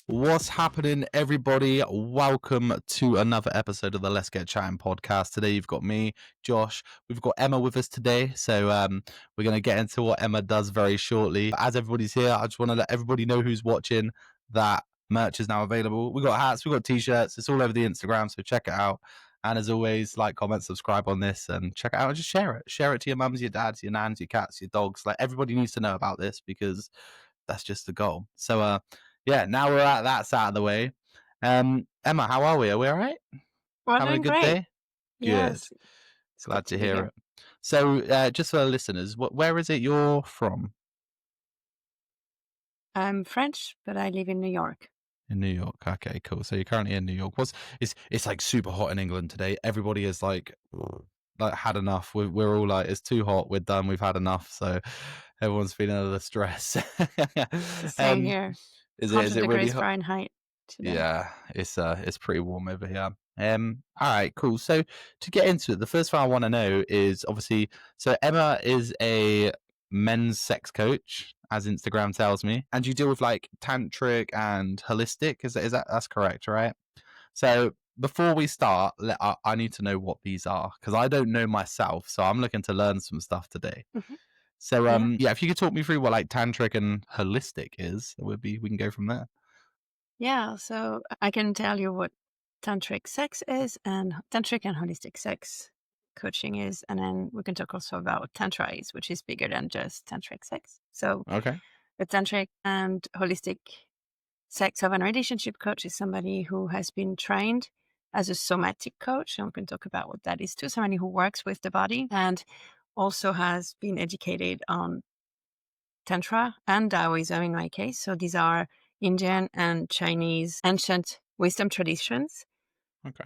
What's happening, everybody? Welcome to another episode of the Let's Get Chatting podcast. Today, you've got me, Josh. We've got Emma with us today. So, we're going to get into what Emma does very shortly. As everybody's here, I just want to let everybody know who's watching that merch is now available. We've got hats, we've got t-shirts. It's all over the Instagram, so check it out. And as always, like, comment, subscribe on this and check it out and just share it. Share it to your mums, your dads, your nans, your cats, your dogs. Like, everybody needs to know about this because that's just the goal. So, yeah, now we're at that's out of the way. Emma, how are we? Are we all right? We're Having a doing good great. day? Good. Yes, it's Glad good to to be hear here. it. So, just for the listeners, where is it you're from? I'm French, but I live in New York. In New York. Okay, cool. So you're currently in New York. It's like super hot in England today. Everybody is like had enough. We're all like, it's too hot. We're done. We've had enough. So everyone's feeling under the stress. It's the same here. Is 100 it really degrees hot? Fahrenheit today. Yeah, it's pretty warm over here. All right, cool. So to get into it, the first thing I want to know is obviously, so Emma is a men's sex coach, as Instagram tells me, and you deal with like tantric and holistic. Is that's correct, right? So before we start, I need to know what these are because I don't know myself. So I'm looking to learn some stuff today. Mhm. So Yeah. yeah, if you could talk me through what like tantric and holistic is, we can go from there. Yeah, so I can tell you what tantric sex is and tantric and holistic sex coaching is, and then we can talk also about tantra is, which is bigger than just tantric sex. So Okay. the tantric and holistic sex of and relationship coach is somebody who has been trained as a somatic coach, and we can talk about what that is too. Somebody who works with the body and also has been educated on Tantra and Taoism in my case. So these are Indian and Chinese ancient wisdom traditions. Okay.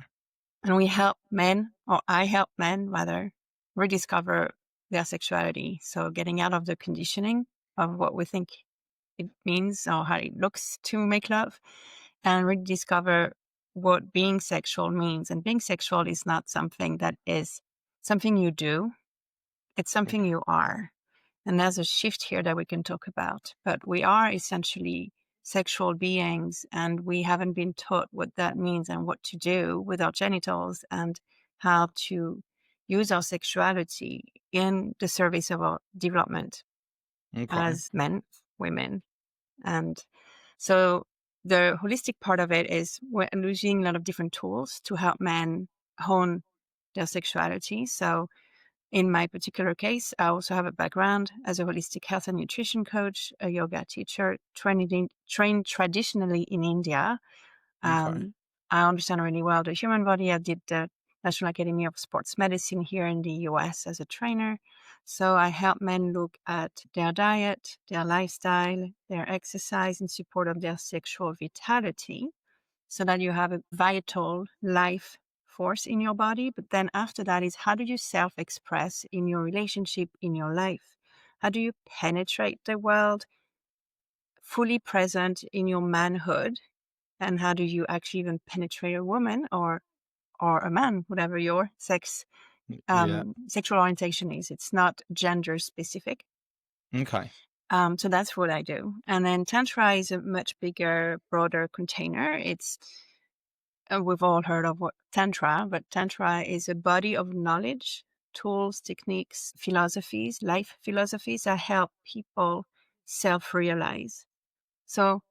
And we help men, or I help men rather, rediscover their sexuality. So getting out of the conditioning of what we think it means or how it looks to make love and rediscover what being sexual means. And being sexual is not something that is something you do, it's something you are. And there's a shift here that we can talk about. But we are essentially sexual beings, and we haven't been taught what that means and what to do with our genitals and how to use our sexuality in the service of our development Okay. as men, women. And so the holistic part of it is we're using a lot of different tools to help men hone their sexuality. So in my particular case, I also have a background as a holistic health and nutrition coach, a yoga teacher, trained traditionally in India. Okay. I understand really well the human body. I did the National Academy of Sports Medicine here in the US as a trainer. So I help men look at their diet, their lifestyle, their exercise in support of their sexual vitality so that you have a vital life force in your body. But then after that is how do you self-express in your relationship, in your life? How do you penetrate the world fully present in your manhood? And how do you actually even penetrate a woman or a man, whatever your Yeah. sexual orientation is? It's not gender specific. Okay. So that's what I do. And then Tantra is a much bigger, broader container. It's we've all heard of what Tantra, but Tantra is a body of knowledge, tools, techniques, philosophies, life philosophies that help people self-realize. So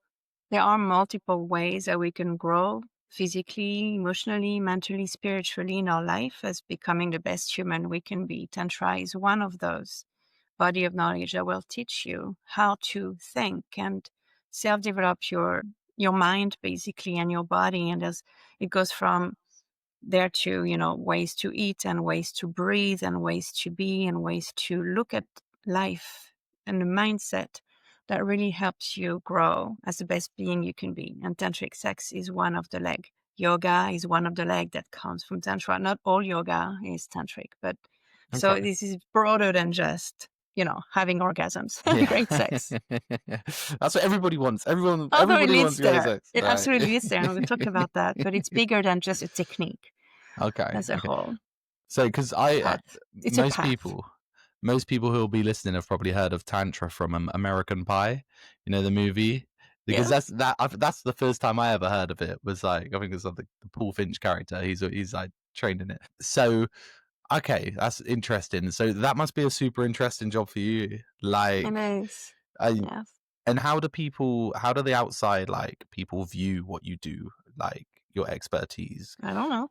there are multiple ways that we can grow physically, emotionally, mentally, spiritually in our life as becoming the best human we can be. Tantra is one of those body of knowledge that will teach you how to think and self-develop your mind basically and your body. And as it goes from there to, ways to eat and ways to breathe and ways to be and ways to look at life and the mindset that really helps you grow as the best being you can be. And tantric sex is one of the leg. Yoga is one of the leg that comes from tantra. Not all yoga is tantric, but so Okay. this is broader than just, having orgasms. Great sex. Yeah. That's what everybody wants. Although it Everybody wants leads great there. sex. It Right. absolutely is there. And we'll talk about that. But it's bigger than just a technique. Okay. As a Okay. whole So, because path. It's a most path. people, most people who will be listening have probably heard of Tantra from American Pie, the movie. because Yeah. that's the first time I ever heard of it. Was like, I think it's like the Paul Finch character. He's like trained in it. So okay, that's interesting. So that must be a super interesting job for you. It Like, is. I Yes. and how do the outside like people view what you do, like your expertise? I don't know.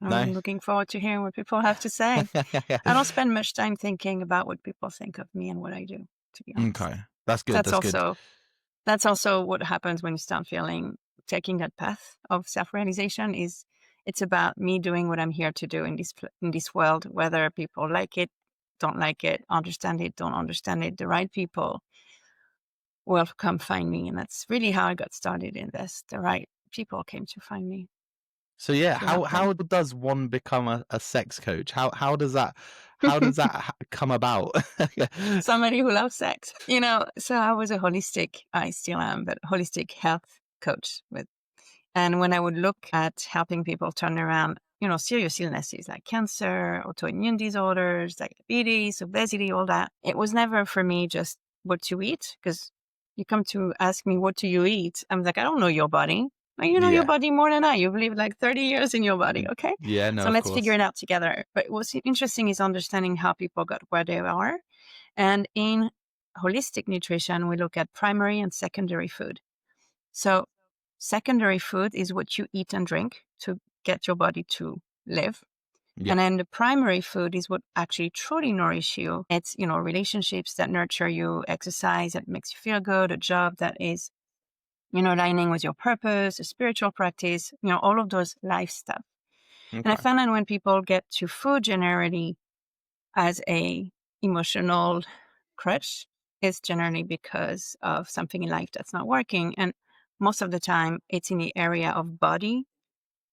No. I'm looking forward to hearing what people have to say. I don't spend much time thinking about what people think of me and what I do, to be honest. Okay, that's good. That's That's good. also that's also what happens when you start feeling taking that path of self-realization. Is it's about me doing what I'm here to do in this world, whether people like it, don't like it, understand it, don't understand it. The right people will come find me, and that's really how I got started in this. The right people came to find me So yeah, to help how them. does one become a sex coach? How does that come about? Somebody who loves sex, So I was I still am, but holistic health coach and when I would look at helping people turn around, serious illnesses like cancer, autoimmune disorders, diabetes, obesity, all that, it was never for me just what to eat, because you come to ask me, what do you eat? I'm like, I don't know your body. Well, you know your Yeah. body more than I. You've lived like 30 years in your body, okay? Yeah, no, So of let's figure course. it out together. But what's interesting is understanding how people got where they are. And in holistic nutrition, we look at primary and secondary food. So secondary food is what you eat and drink to get your body to live. Yeah. And then the primary food is what actually truly nourish you. It's, relationships that nurture you, exercise that makes you feel good, a job that is, aligning with your purpose, a spiritual practice, all of those life stuff. And I Okay. found that when people get to food generally as a emotional crutch, it's generally because of something in life that's not working. And most of the time, it's in the area of body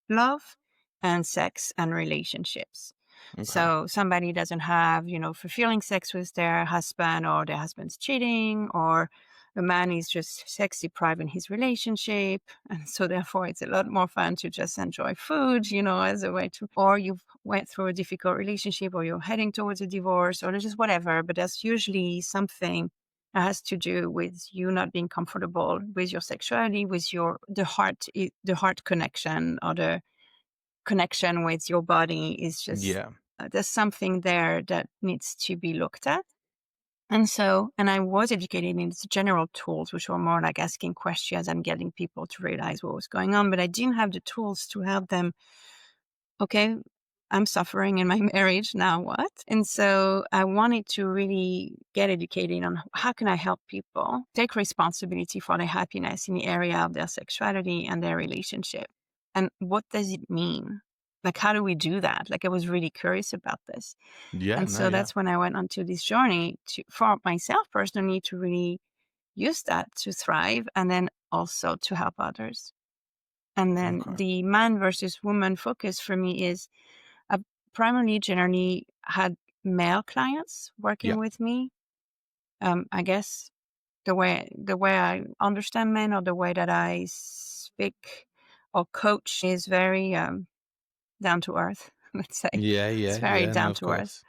love and sex and relationships. Okay. So somebody doesn't have, fulfilling sex with their husband, or their husband's cheating, or a man is just sex deprived in his relationship. And so therefore it's a lot more fun to just enjoy food, as a way to, or you've went through a difficult relationship, or you're heading towards a divorce, or just whatever. But that's usually something that has to do with you not being comfortable with your sexuality, with the heart connection, or the connection with your body is just, Yeah. there's something there that needs to be looked at. And I was educated in these general tools, which were more like asking questions and getting people to realize what was going on. But I didn't have the tools to help them. Okay, I'm suffering in my marriage. Now what? And so I wanted to really get educated on how can I help people take responsibility for their happiness in the area of their sexuality and their relationship. And what does it mean? Like, how do we do that? Like, I was really curious about this. Yeah, And no, so yeah. that's when I went onto this journey for myself personally, to really use that to thrive, and then also to help others. And then Okay. the man versus woman focus for me is, I primarily generally had male clients Yeah. working with me. I guess the way I understand men, or the way that I speak or coach, is very down to earth. Let's say Yeah, it's yeah, very yeah, no, down of to earth. course.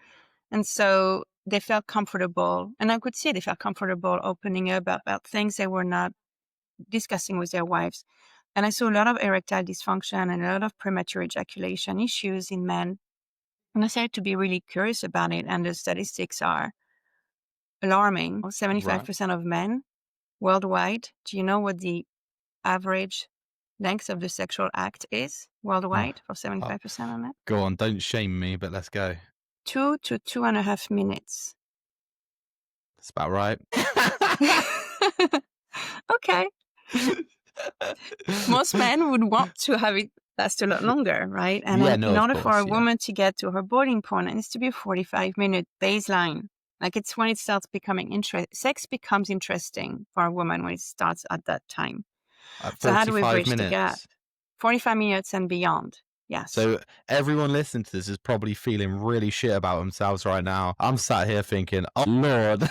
And so they felt comfortable, and I could see they felt comfortable opening up about things they were not discussing with their wives. And I saw a lot of erectile dysfunction and a lot of premature ejaculation issues in men. And I started to be really curious about it. And the statistics are alarming. Right. 75% of men worldwide. Do you know what the average length of the sexual act is Oh, worldwide for oh, 75% of men? go on, don't shame me, but let's go. 2 to 2.5 minutes. That's about right. Okay. Most men would want to have it last a lot longer, right? And Yeah, then no, in of order for course, a yeah. woman to get to her boiling point, it needs to be a 45-minute baseline. Like, it's when it starts becoming sex becomes interesting for a woman, when it starts at that time. At So how do we 45 bridge the gap? minutes. 45 minutes and beyond. Yes. So everyone listening to this is probably feeling really shit about themselves right now. I'm sat here thinking, oh Lord.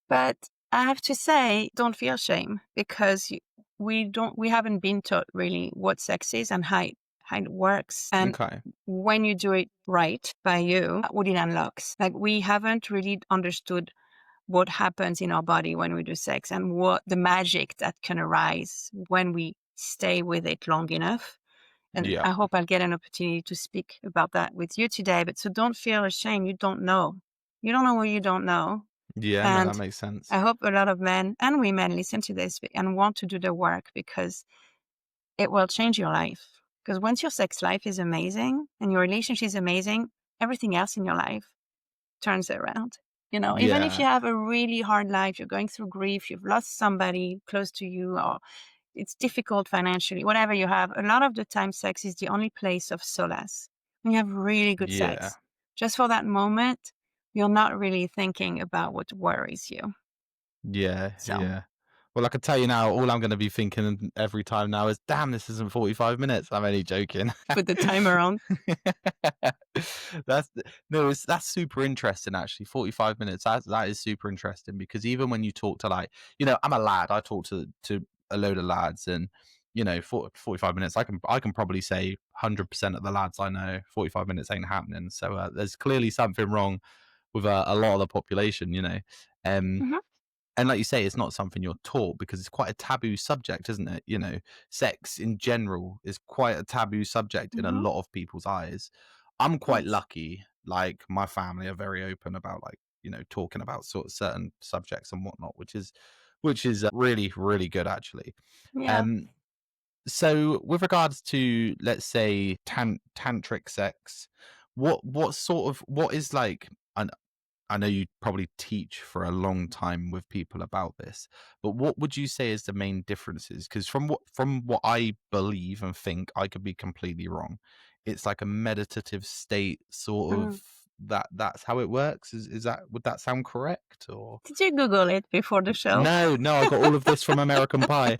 But I have to say, don't feel shame, because we haven't been taught really what sex is and how it works. And Okay. when you do it right by you, what it unlocks. Like, we haven't really understood what happens in our body when we do sex and what the magic that can arise when we stay with it long enough. And Yeah. I hope I'll get an opportunity to speak about that with you today. But so don't feel ashamed. You don't know. You don't know what you don't know. Yeah, no, that And makes sense. I hope a lot of men and women listen to this and want to do the work because it will change your life. Because once your sex life is amazing and your relationship is amazing, everything else in your life turns it around. You know, even if Yeah. you have a really hard life, you're going through grief, you've lost somebody close to you, or it's difficult financially, whatever you have, a lot of the time sex is the only place of solace. When you have really good Yeah. sex, just for that moment, you're not really thinking about what worries you. Yeah, So yeah. Well, I can tell you now, all I'm gonna be thinking every time now is, "Damn, this isn't 45 minutes." I'm only joking. put the timer on. That's no, that's super interesting actually. 45 minutes. That is super interesting because even when you talk to like, I'm a lad. I talk to a load of lads, and 45 minutes. I can probably say 100% of the lads I know. 45 minutes ain't happening. So there's clearly something wrong with a lot of the population. Um, Hmm. and like you say, it's not something you're taught because it's quite a taboo subject, isn't it? Sex in general is quite a taboo subject in a Hmm. lot of people's eyes. I'm quite Yes. lucky. Like my family are very open about like, talking about sort of certain subjects and whatnot, which is really, really good actually. Yeah. Um, so with regards to let's say tantric sex, what is like an I know you probably teach for a long time with people about this, but what would you say is the main differences? Because from what I believe and think, I could be completely wrong. It's like a meditative state, sort Mm. of that's how it works. Is that would that sound correct? Or Did you Google it before the show? no, no, I got all of this from American Pie.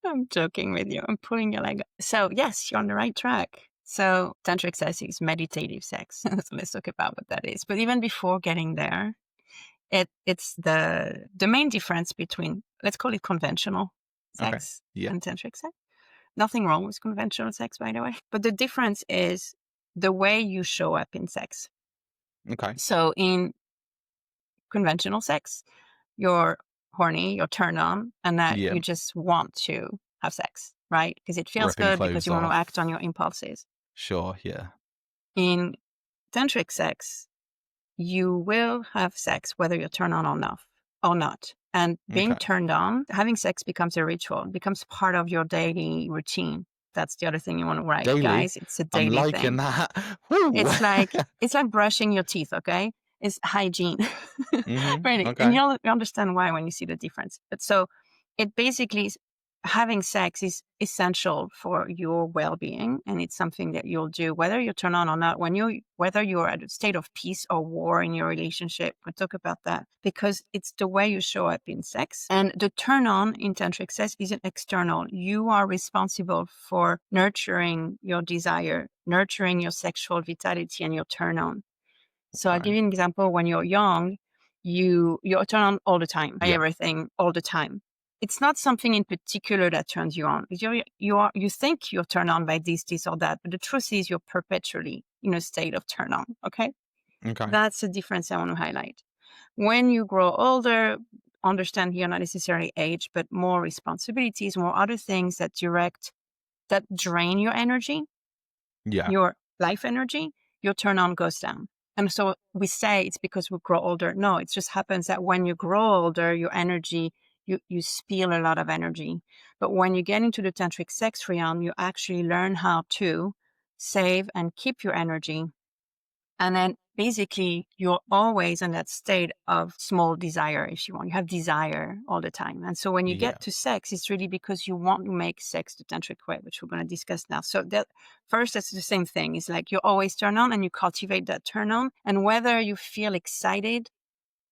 I'm joking with you. I'm pulling your leg. So yes, you're on the right track. So tantric sex is meditative sex. So let's talk about what that is. But even before getting there, it's the main difference between, let's call it, conventional Okay. sex Yeah. and tantric sex. Nothing wrong with conventional sex, by the way. But the difference is the way you show up in sex. Okay. So in conventional sex, you're horny, you're turned on, and that Yeah. you just want to have sex, right? Because it feels Ripping good because clothes you want to act on off. your impulses. Sure. Yeah. In tantric sex, you will have sex whether you're turned on or not. And being Okay. turned on, having sex becomes a ritual, becomes part of your daily routine. That's the other thing you want to write, Daily. guys. It's a I'm daily liking thing. that. Woo. It's like brushing your teeth, okay? It's hygiene. Really. And Okay. you understand why when you see the difference. But so it basically is, having sex is essential for your well-being, and it's something that you'll do whether you turn on or not, whether you're at a state of peace or war in your relationship. We'll talk about that because it's the way you show up in sex. And the turn on in tantric sex isn't external. You are responsible for nurturing your desire, nurturing your sexual vitality and your turn on. So I'll Okay. give you an example. When you're young, you're turned on all the time by Yeah. everything all the time. It's not something in particular that turns you on. You think you're turned on by this or that, but the truth is you're perpetually in a state of turn on. Okay, Okay. that's the difference I want to highlight. When you grow older, understand here not necessarily age, but more responsibilities, more other things that drain your energy, Yeah. your life energy, your turn on goes down. And so we say it's because we grow older. No, it just happens that when you grow older, your energy, you spill a lot of energy. But when you get into the tantric sex realm, you actually learn how to save and keep your energy. And then basically you're always in that state of small desire, if you want. You have desire all the time. And so when you Yeah. get to sex, it's really because you want to make sex the tantric way, which we're going to discuss now. So that first, that's the same thing. It's like you always turn on and you cultivate that turn on. And whether you feel excited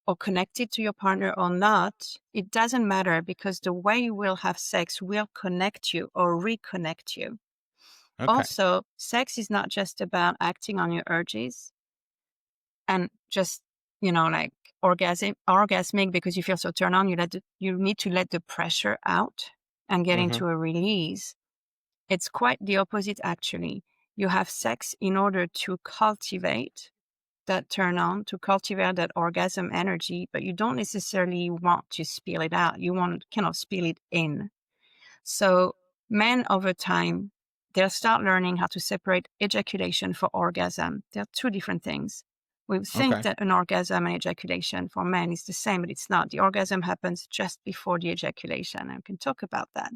or connected to your partner or not, it doesn't matter because the way you will have sex will connect you or reconnect you. Okay. Also, sex is not just about acting on your urges and just, like orgasmic because you feel so turned on. You need to let the pressure out and get Mhm. into a release. It's quite the opposite, actually. You have sex in order to cultivate that turn on to cultivate that orgasm energy, but you don't necessarily want to spill it out. You want to kind of spill it in. So men over time, they'll start learning how to separate ejaculation for orgasm. They're two different things. We think Okay. that an orgasm and ejaculation for men is the same, but it's not. The orgasm happens just before the ejaculation, and we can talk about that.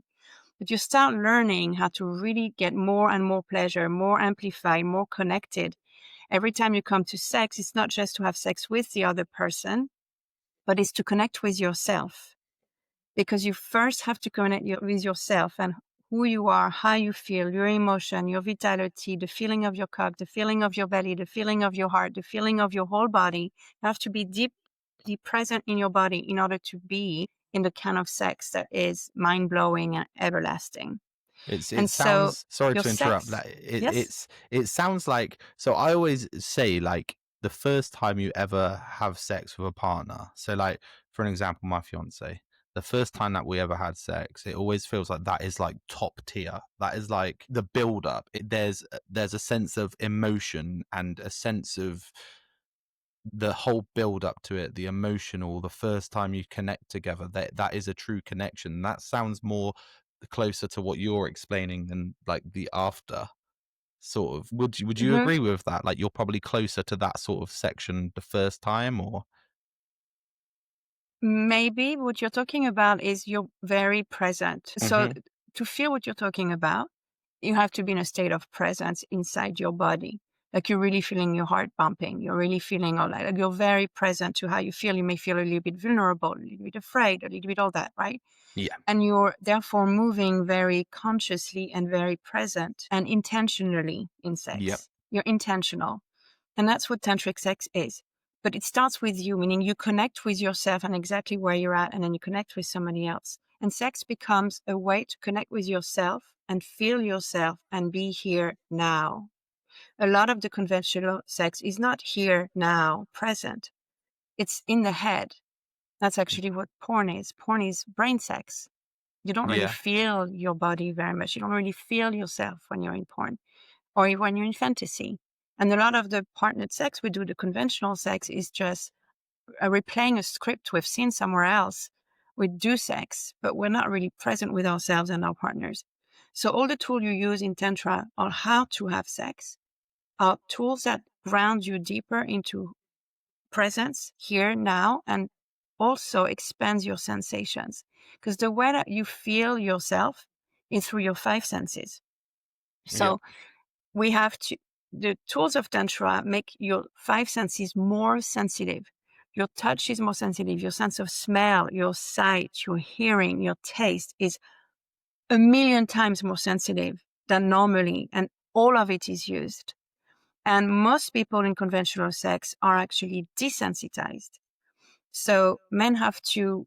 But you start learning how to really get more and more pleasure, more amplified, more connected. Every time you come to sex, it's not just to have sex with the other person, but it's to connect with yourself. Because you first have to connect with yourself and who you are, how you feel, your emotion, your vitality, the feeling of your cock, the feeling of your belly, the feeling of your heart, the feeling of your whole body. You have to be deeply present in your body in order to be in the kind of sex that is mind-blowing and everlasting. It And so sounds, sorry your to interrupt, sex, like yes? it sounds like, so I always say like the first time you ever have sex with a partner. So like for an example, my fiance, the first time that we ever had sex, it always feels like that is like top tier. That is like the build up. There's a sense of emotion and a sense of the whole build up to it, the emotional, the first time you connect together, that is a true connection. That sounds more closer to what you're explaining than like the after sort of. Would you Mhm. agree with that? Like you're probably closer to that sort of section the first time, or Maybe what you're talking about is you're very present. So hmm to feel what you're talking about, you have to be in a state of presence inside your body. Like you're really feeling your heart pumping. You're really feeling all that. Like you're very present to how you feel. You may feel a little bit vulnerable, a little bit afraid, a little bit all that, right? yeah, And you're therefore moving very consciously and very present and intentionally in yep, sex. You're intentional. And that's what tantric sex is. But it starts with you, meaning you connect with yourself and exactly where you're at, and then you connect with somebody else. And sex becomes a way to connect with yourself and feel yourself and be here now. A lot of the conventional sex is not here now, present. It's in the head. That's actually what porn is. Porn is brain sex. You don't really yeah, feel your body very much. You don't really feel yourself when you're in porn or when you're in fantasy. And a lot of the partnered sex we do, the conventional sex, is just replaying a script we've seen somewhere else. We do sex, but we're not really present with ourselves and our partners. So all the tools you use in Tantra on how to have sex are tools that ground you deeper into presence here now and also expands your sensations. Because the way that you feel yourself is through your five senses. yep, So we have to, the tools of Tantra make your five senses more sensitive. Your touch is more sensitive. Your sense of smell, your sight, your hearing, your taste is a million times more sensitive than normally. And all of it is used. And most people in conventional sex are actually desensitized. So men have to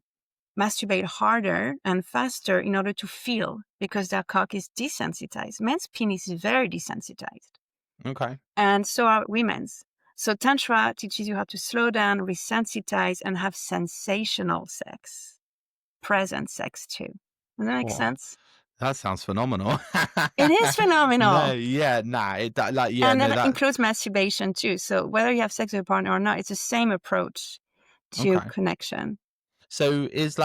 masturbate harder and faster in order to feel because their cock is desensitized. Men's penis is very desensitized. okay. And so are women's. So Tantra teaches you how to slow down, resensitize, and have sensational sex, present sex too. Does that make Oh, sense? that sounds phenomenal. It is No, phenomenal. yeah, nah, like yeah, And no, that that includes masturbation too. So whether you have sex with a partner or not, it's the same approach to okay. connection. So is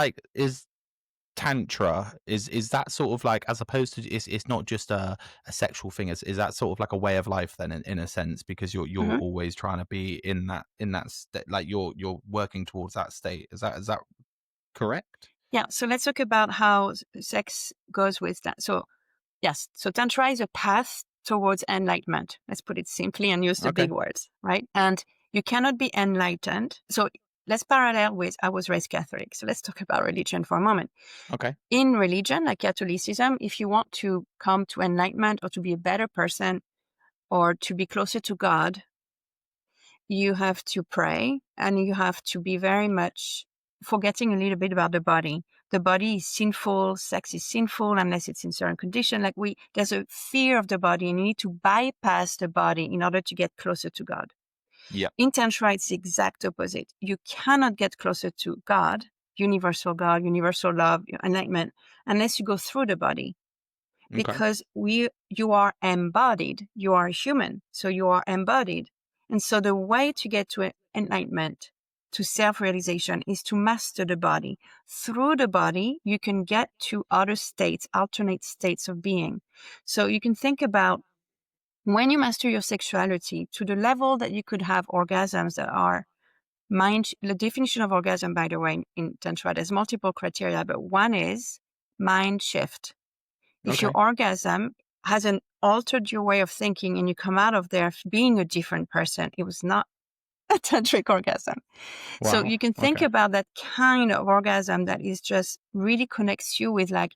tantra, is that sort of like, as opposed to, it's not just a sexual thing, is that sort of like a way of life then, in a sense, because you're Mhm. always trying to be in that state, like you're working towards that state, is that correct? Yeah. So let's talk about how sex goes with that. So yes. So Tantra is a path towards enlightenment. Let's put it simply and use the Okay, big words, right? And you cannot be enlightened. So let's parallel with, I was raised Catholic. So let's talk about religion for a moment. okay, In religion, like Catholicism, if you want to come to enlightenment or to be a better person or to be closer to God, you have to pray and you have to be very much forgetting a little bit about the body. The body is sinful, sex is sinful unless it's in certain condition. Like there's a fear of the body and you need to bypass the body in order to get closer to God. yeah, In Tantra, it's the exact opposite. You cannot get closer to God, universal love, enlightenment, unless you go through the body okay, because you are embodied. You are human. So you are embodied. And so the way to get to enlightenment, to self-realization, is to master the body. Through the body, you can get to other states, alternate states of being. So you can think about when you master your sexuality to the level that you could have orgasms that are the definition of orgasm, by the way, in Tantra, there's multiple criteria, but one is mind shift. If your Okay. orgasm hasn't altered your way of thinking and you come out of there being a different person, it was not a tantric orgasm. So Wow. you can think Okay. about that kind of orgasm that is just really connects you with like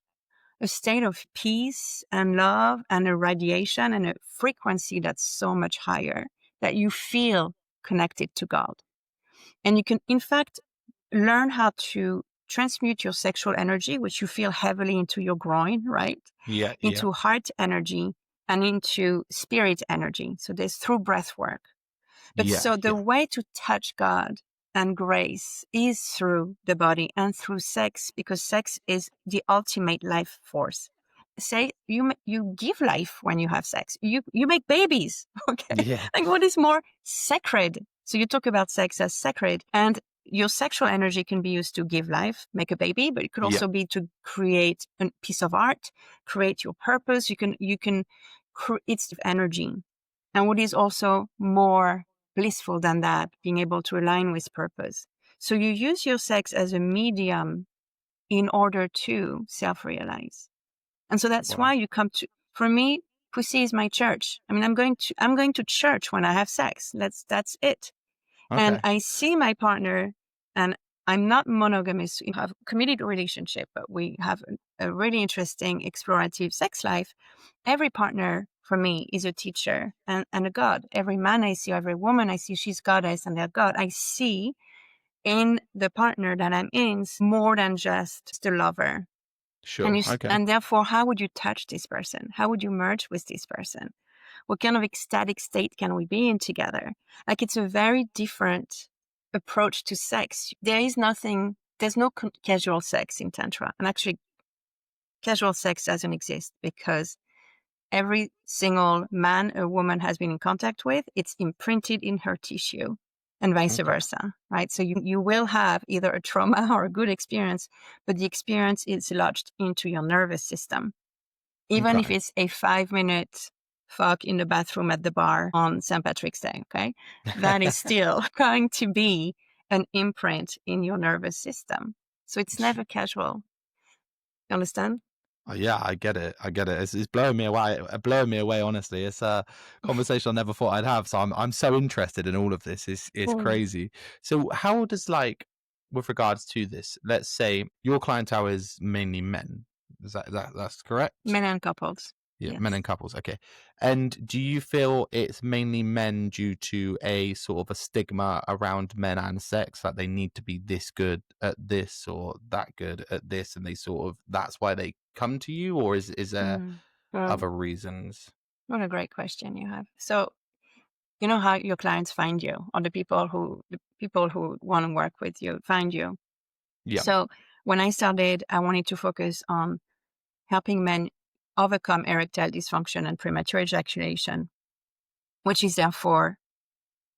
a state of peace and love and a radiation and a frequency that's so much higher that you feel connected to God. And you can, in fact, learn how to transmute your sexual energy, which you feel heavily into your groin, right? Yeah. Yeah. Into heart energy and into spirit energy. So there's through breath work. But Yeah. so the Yeah. way to touch God and grace is through the body and through sex, because sex is the ultimate life force. Say you give life when you have sex. You make babies. Okay, Yeah. like what is more sacred? So you talk about sex as sacred, and your sexual energy can be used to give life, make a baby, but it could Yeah. also be to create a piece of art, create your purpose. It's energy, and what is also more blissful than that, being able to align with purpose. So you use your sex as a medium in order to self-realize. And so that's Wow. why you come to, for me, pussy is my church. I mean, I'm going to church when I have sex. That's it. And Okay. I see my partner, and I'm not monogamous. We have a committed relationship, but we have a really interesting explorative sex life. Every partner for me is a teacher and a God. Every man I see, every woman I see, she's goddess and they're God. I see in the partner that I'm in more than just the lover. Sure. Okay. And therefore, how would you touch this person? How would you merge with this person? What kind of ecstatic state can we be in together? Like, it's a very different approach to sex. There's no casual sex in Tantra. And actually, casual sex doesn't exist because every single man a woman has been in contact with, it's imprinted in her tissue and vice Okay. versa, right? So you will have either a trauma or a good experience, but the experience is lodged into your nervous system. Even if Okay. it's a 5-minute fuck in the bathroom at the bar on St. Patrick's Day, okay? That is still going to be an imprint in your nervous system. So it's never casual. You understand? Yeah, I get it. I get it. It's blowing me away. Blowing me away. Honestly, it's a conversation I never thought I'd have. So I'm so interested in all of this. It's Mm. crazy. So how does like with regards to this? Let's say your clientele is mainly men. That's correct? Men and couples. Yeah, men Yes. and couples. Okay. And do you feel it's mainly men due to a sort of a stigma around men and sex that they need to be this good at this or that good at this, and they sort of that's why they come to you, or is there Mm. Well, other reasons? what a great question you have. So, you know how your clients find you, or the people who want to work with you find you. Yeah. So when I started, I wanted to focus on helping men overcome erectile dysfunction and premature ejaculation, which is therefore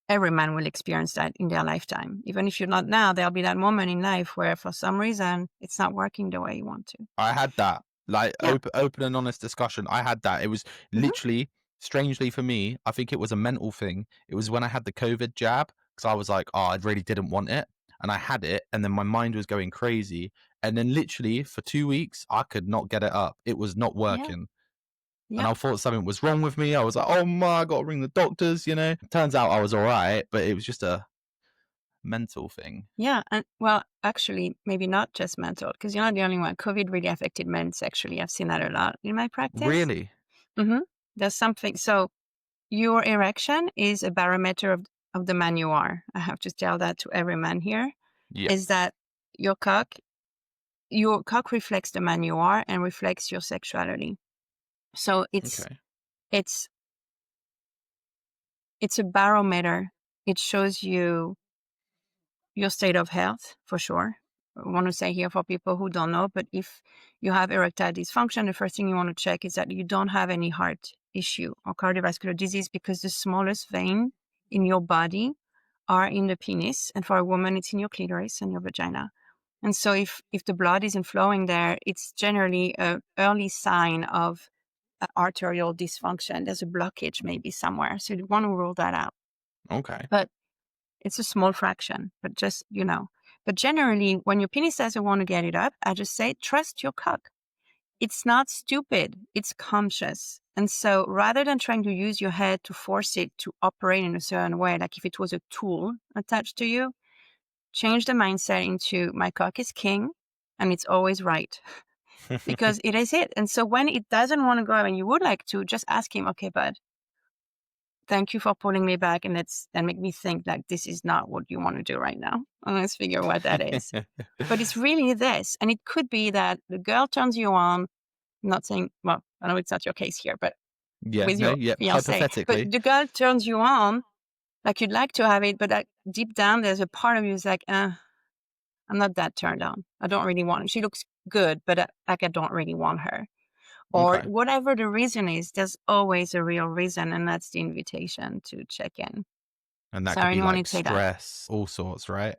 every man will experience that in their lifetime. Even if you're not now, there'll be that moment in life where for some reason it's not working the way you want to. I had that. Like Yeah. open and honest discussion. I had that. It was Hmm. literally strangely for me, I think it was a mental thing. It was when I had the COVID jab because I was like, oh, I really didn't want it. And I had it, and then my mind was going crazy. And then literally for 2 weeks, I could not get it up. It was not Yeah. working. And Yeah. I thought something was wrong with me. I was like, oh my, I gotta ring the doctors. Turns out I was all right, but it was just a mental thing. Yeah. And well, actually, maybe not just mental, because you're not the only one. COVID really affected men sexually. I've seen that a lot in my practice. Really? Hmm. There's something. So your erection is a barometer of the man you are. I have to tell that to every man here, Yeah. is that your cock reflects the man you are and reflects your sexuality. So Okay. it's it's a barometer. It shows you your state of health for sure. I want to say here for people who don't know, but if you have erectile dysfunction, the first thing you want to check is that you don't have any heart issue or cardiovascular disease, because the smallest vein in your body are in the penis, and for a woman, it's in your clitoris and your vagina. And so if the blood isn't flowing there, it's generally an early sign of arterial dysfunction. There's a blockage maybe somewhere. So you want to rule that out. Okay. But it's a small fraction, but just, But generally, when your penis says, I want to get it up, I just say, trust your cock. It's not stupid. It's conscious. And so rather than trying to use your head to force it to operate in a certain way, like if it was a tool attached to you, change the mindset into my cock is king and it's always right, because it is it. And so when it doesn't want to go and you would like to, just ask him, okay, bud, thank you for pulling me back and make me think like this is not what you want to do right now. And let's figure what that is. But it's really this. And it could be that the girl turns you on. I'm not saying, well, I know it's not your case here, but Yeah. with No. your Yeah. fiance, but Hypothetically. the girl turns you on, like you'd like to have it, but like deep down, there's a part of you is like, I'm not that turned on. I don't really want her. She looks good, but I don't really want her. Or Okay. whatever the reason is, there's always a real reason. And that's the invitation to check in. And that So I could be really like wanted to say that. stress, all sorts, right?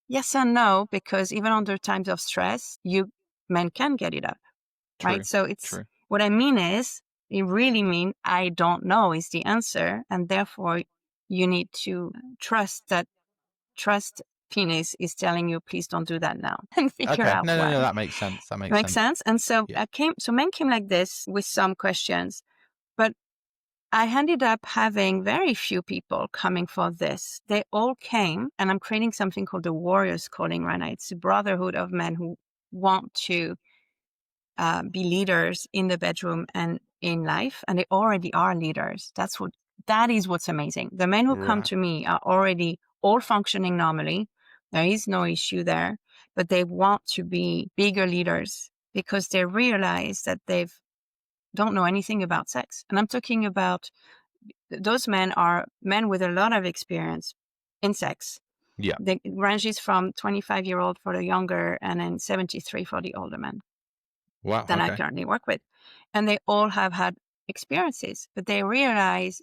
Yes and no, because even under times of stress, men can get it up, right? True. So it's True. what I mean is, you really mean I don't know is the answer, and therefore you need to trust penis is telling you please don't do that now and figure Okay. out No. No. why. No. That makes sense. That makes Makes sense. sense. And so Yeah. men came like this with some questions, but I ended up having very few people coming for this. They all came, and I'm creating something called the Warriors Calling right now. It's a brotherhood of men who want to be leaders in the bedroom and in life, and they already are leaders. That is what's amazing. The men who come Right. to me are already all functioning normally. There is no issue there, but they want to be bigger leaders because they realize that they don't know anything about sex. And I'm talking about those men are men with a lot of experience in sex. Yeah. The ranges from 25-year-old for the younger and then 73 for the older men Wow. that I Okay. currently work with. And they all have had experiences, but they realize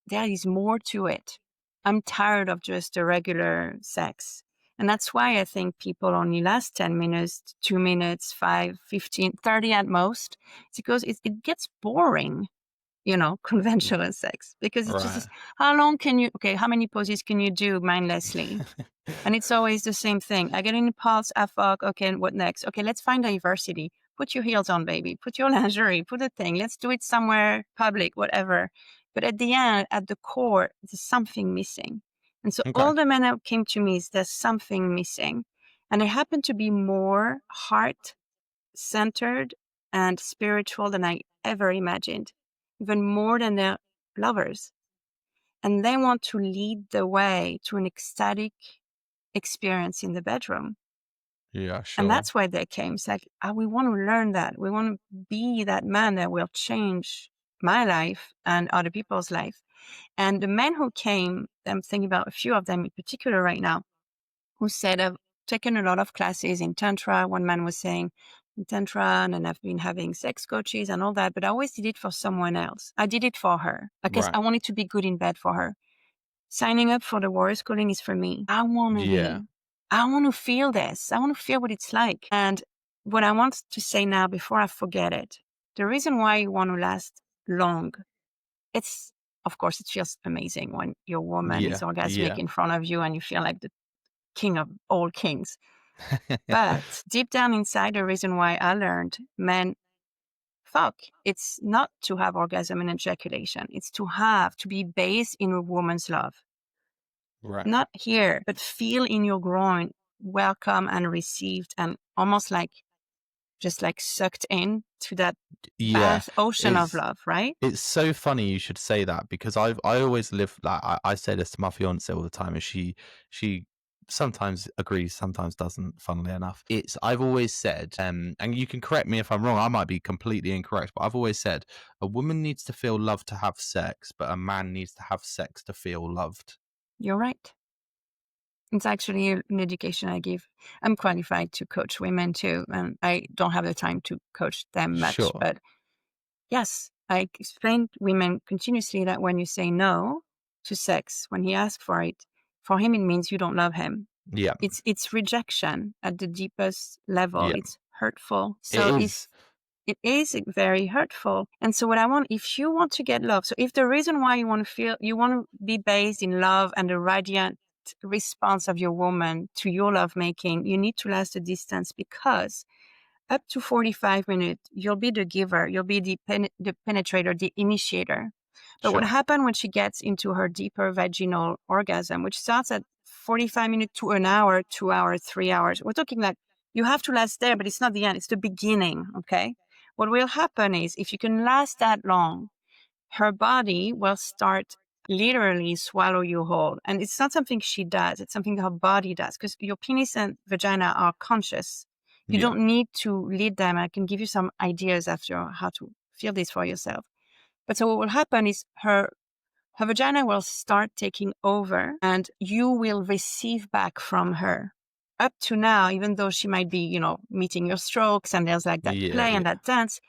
there is more to it. I'm tired of just the regular sex. And that's why I think people only last 10 minutes, 2 minutes, 5, 15, 30 at most. It's because it gets boring, conventional sex, because it's just, Right. how many poses can you do mindlessly? And it's always the same thing. I get an impulse, I fuck, okay, what next? Okay, let's find diversity. Put your heels on, baby. Put your lingerie, put a thing. Let's do it somewhere public, whatever. But at the end, at the core, there's something missing. And so Okay. all the men that came to me is there's something missing. And they happen to be more heart-centered and spiritual than I ever imagined, even more than their lovers. And they want to lead the way to an ecstatic experience in the bedroom. Yeah. And Sure. that's why they came. It's like, we want to learn that. We want to be that man that will change my life and other people's life. And the men who came, I'm thinking about a few of them in particular right now, who said, I've taken a lot of classes in Tantra. One man was saying, in Tantra, and I've been having sex coaches and all that, but I always did it for someone else. I did it for her because Right. I wanted to be good in bed for her. Signing up for the Warriors Calling is for me. I want Yeah. to feel this. I want to feel what it's like. And what I want to say now before I forget it, the reason why you want to last long, of course, it feels amazing when your woman is Yeah. orgasmic Yeah. in front of you and you feel like the king of all kings. But deep down inside, the reason why I learned men fuck, it's not to have orgasm and ejaculation. It's to be based in a woman's love. Right. Not here, but feel in your groin, welcome and received, and almost like just like sucked in to that Yeah. vast ocean of It's love, right? It's so funny you should say that because I always live like I say this to my fiance all the time, and she sometimes agrees, sometimes doesn't. Funnily enough, I've always said, and you can correct me if I'm wrong. I might be completely incorrect, but I've always said a woman needs to feel loved to have sex, but a man needs to have sex to feel loved. You're right. It's actually an education I give. I'm qualified to coach women too, and I don't have the time to coach them much. Sure. But yes, I explain to women continuously that when you say no, to sex, when he asks for it, for him it means you don't love him. Yeah. It's rejection at the deepest level. Yeah. It's hurtful. It So is. if it is very hurtful. And so what I want, if you want to get love, so if the reason why you want to be based in love and the radiant response of your woman to your lovemaking, you need to last a distance, because up to 45 minutes, you'll be the giver, you'll be the penetrator, the initiator. But what Sure. happens when she gets into her deeper vaginal orgasm, which starts at 45 minutes to an hour, 2 hours, 3 hours, we're talking like you have to last there, but it's not the end, it's the beginning, okay? What will happen is, if you can last that long, her body will start literally swallow you whole. And it's not something she does, it's something her body does, because your penis and vagina are conscious. You Yeah. don't need to lead them. I can give you some ideas after how to feel this for yourself. But so what will happen is her vagina will start taking over, and you will receive back from her. Up to now, even though she might be, meeting your strokes and there's like that Yeah. play and Yeah. that dance,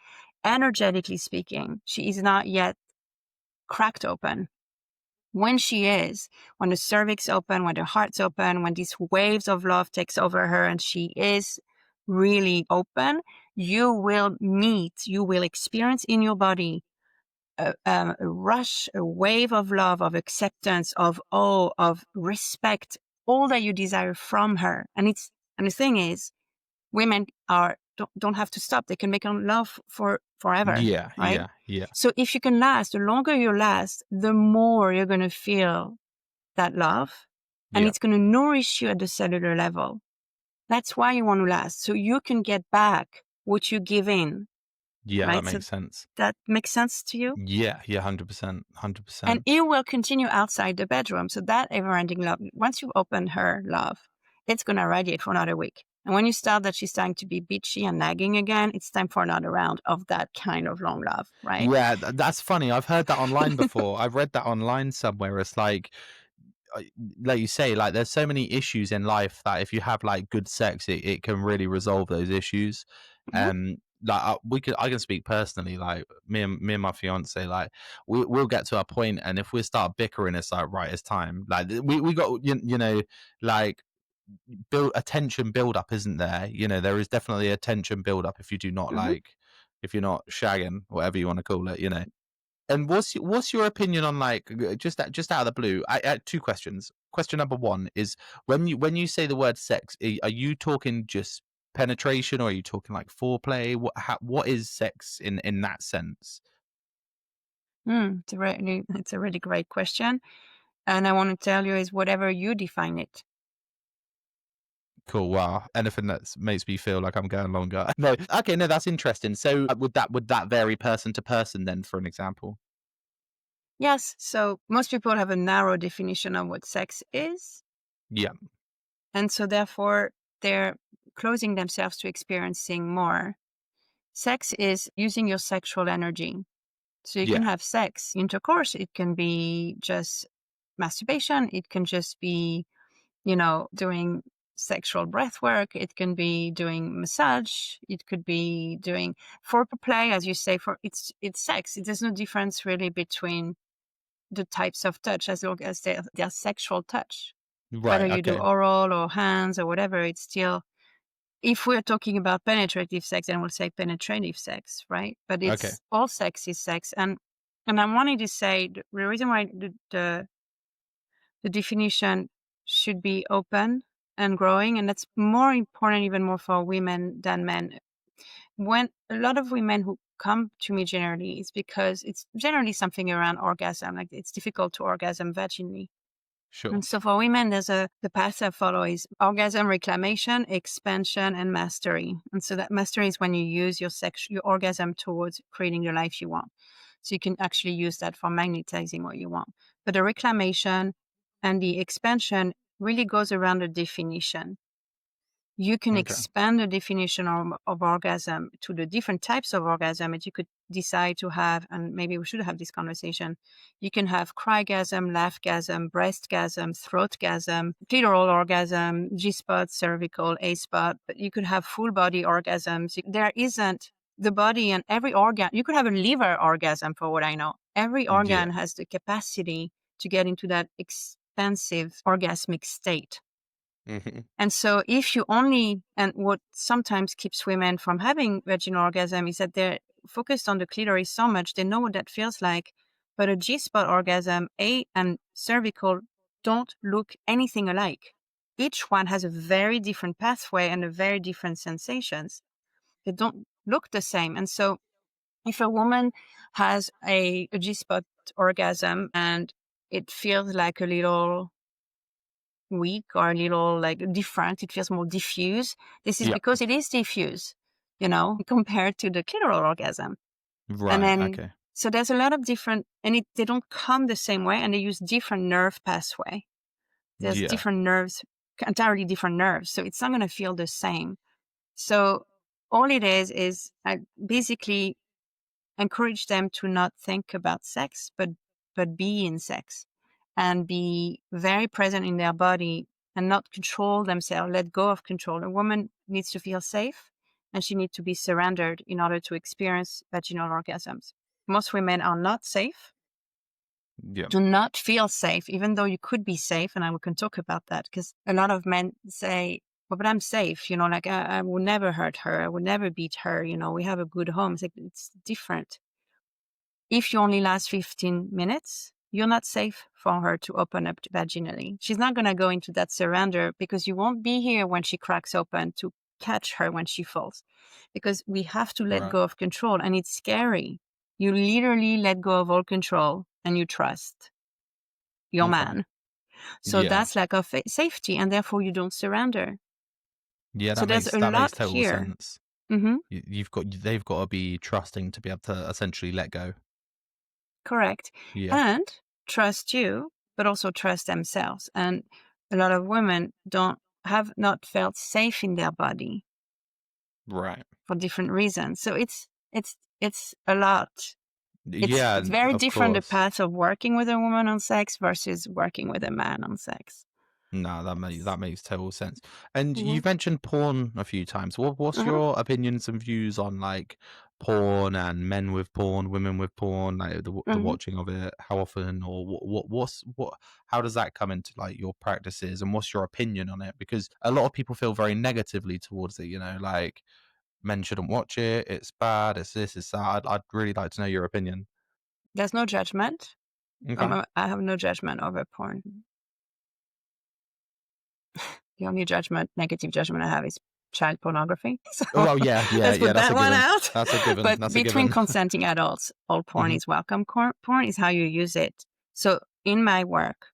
energetically speaking, she is not yet cracked open. When she is, when the cervix open, when the heart's open, when these waves of love takes over her and she is really open, you will experience in your body a rush, a wave of love, of acceptance, of awe, of respect, all that you desire from her. And the thing is, women don't have to stop. They can make love for forever, Yeah. right? Yeah. Yeah. So if you can last, the longer you last, the more you're going to feel that love, and Yeah. it's going to nourish you at the cellular level. That's why you want to last, so you can get back what you give in, Yeah. That right? So makes sense. that makes sense to you? Yeah. Yeah. 100%. And 100%. it will continue outside the bedroom. So that ever-ending love, once you open her love, it's going to radiate for another week. And when you start that she's starting to be bitchy and nagging again, it's time for another round of that kind of long love, right? Yeah. That's funny. I've heard that online before. I've read that online somewhere. It's like you say, like there's so many issues in life that if you have like good sex, it can really resolve those issues. Mhm. Like I can speak personally, like me and my fiance, like we'll get to a point, and if we start bickering, it's like, right, it's time. Like we got like attention build up, isn't there? There is definitely attention build up if you do not Mhm. if you're not shagging, whatever you want to call it. And what's your opinion on, like, just out of the blue? I two questions. Question number one is, when you say the word sex, are you talking just penetration, or are you talking like foreplay? What is sex in that sense? It's a really great question. And I want to tell you is whatever you define it. Cool. Wow. Anything that makes me feel like I'm going longer. No. Okay. No, that's interesting. So would that vary person to person then, for an example? Yes. So most people have a narrow definition of what sex is. Yeah. And so therefore they're closing themselves to experiencing more. Sex is using your sexual energy. So you can Yeah. have sex, intercourse. It can be just masturbation. It can just be, doing sexual breath work. It can be doing massage. It could be doing foreplay, as you say, it's sex. There's no difference really between the types of touch, as long as they're sexual touch. Whether Right. you do Okay. oral or hands or whatever, it's still, if we're talking about penetrative sex, then we'll say penetrative sex, right? But Okay. it's all sex is sex. And I wanted to say the reason why the definition should be open and growing, and that's more important, even more for women than men. When a lot of women who come to me generally, it's because it's generally something around orgasm, like it's difficult to orgasm vaginally. Sure. And so for women, the path I follow is orgasm reclamation, expansion, and mastery. And so that mastery is when you use your orgasm towards creating the life you want. So you can actually use that for magnetizing what you want. But the reclamation and the expansion really goes around the definition. You can Okay. expand the definition of orgasm to the different types of orgasm that you could decide to have, and maybe we should have this conversation. You can have crygasm, laughgasm, breastgasm, throatgasm, clitoral orgasm, G-spot, cervical, A-spot, but you could have full body orgasms. There isn't the body and every organ. You could have a liver orgasm for what I know. Every Yeah. organ has the capacity to get into that expansive orgasmic state. Hmm. And so if you only, and what sometimes keeps women from having vaginal orgasm is that they're focused on the clitoris so much, they know what that feels like. But a G-spot orgasm, and cervical don't look anything alike. Each one has a very different pathway and a very different sensations. They don't look the same. And so if a woman has a G-spot orgasm and it feels like a little weak or a little like different, it feels more diffuse. This is Yeah. because it is diffuse, compared to the clitoral orgasm. And Right. then, Okay. so there's a lot of different, and they don't come the same way, and they use different nerve pathway. There's Yeah. different nerves, entirely different nerves. So it's not going to feel the same. So all it is I basically encourage them to not think about sex, but be in sex and be very present in their body and not control themselves, let go of control. A woman needs to feel safe and she needs to be surrendered in order to experience vaginal orgasms. Most women are not safe, Yeah. do not feel safe, even though you could be safe. And we can talk about that because a lot of men say, well, but I'm safe, like I will never hurt her. I will never beat her. We have a good home. It's different. If you only last 15 minutes, you're not safe for her to open up vaginally. She's not going to go into that surrender because you won't be here when she cracks open to catch her when she falls. Because we have to let Right. go of control, and it's scary. You literally let go of all control and you trust your Okay. man. So Yeah. that's lack of safety, and therefore you don't surrender. Yeah. So That there's makes a that makes lot total here. sense. Hmm. They've got to be trusting to be able to essentially let go. Correct. Yeah. And trust you, but also trust themselves. And a lot of women have not felt safe in their body Right. for different reasons. So it's a lot. Yeah. It's very Of different, the course. path of working with a woman on sex versus working with a man on sex. No, that makes total sense. And Hmm. you've mentioned porn a few times. What's Hmm. your opinions and views on like porn and men with porn, women with porn, like the Hmm. watching of it? How often, or what? How does that come into like your practices, and what's your opinion on it? Because a lot of people feel very negatively towards it. Like men shouldn't watch it. It's bad. It's this. It's that. I'd really like to know your opinion. There's no judgment. Okay. I have no judgment over porn. The only negative judgment I have is child pornography. So Oh well, yeah, yeah, let's yeah. put That's that a one given. out. That's a given. But That's a between given. consenting adults, all porn Hmm. is welcome. Porn is how you use it. So in my work,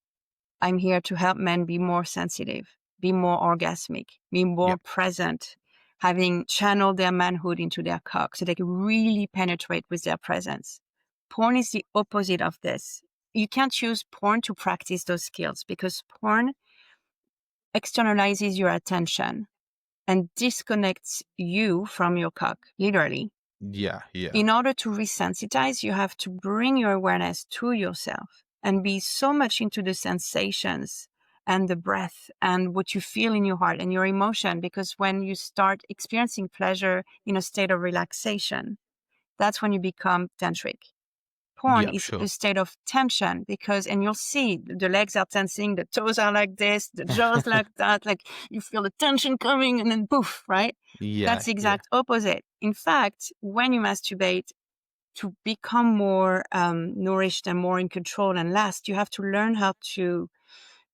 I'm here to help men be more sensitive, be more orgasmic, be more Yep. present, having channeled their manhood into their cock so they can really penetrate with their presence. Porn is the opposite of this. You can't use porn to practice those skills because porn externalizes your attention and disconnects you from your cock, literally. Yeah. Yeah. In order to resensitize, you have to bring your awareness to yourself and be so much into the sensations and the breath and what you feel in your heart and your emotion. Because when you start experiencing pleasure in a state of relaxation, that's when you become tantric. Porn Yep. is Sure. a state of tension and you'll see the legs are tensing, the toes are like this, the jaws like that, like you feel the tension coming and then poof, right? Yeah. That's the Yeah. exact opposite. In fact, when you masturbate to become more nourished and more in control and last, you have to learn how to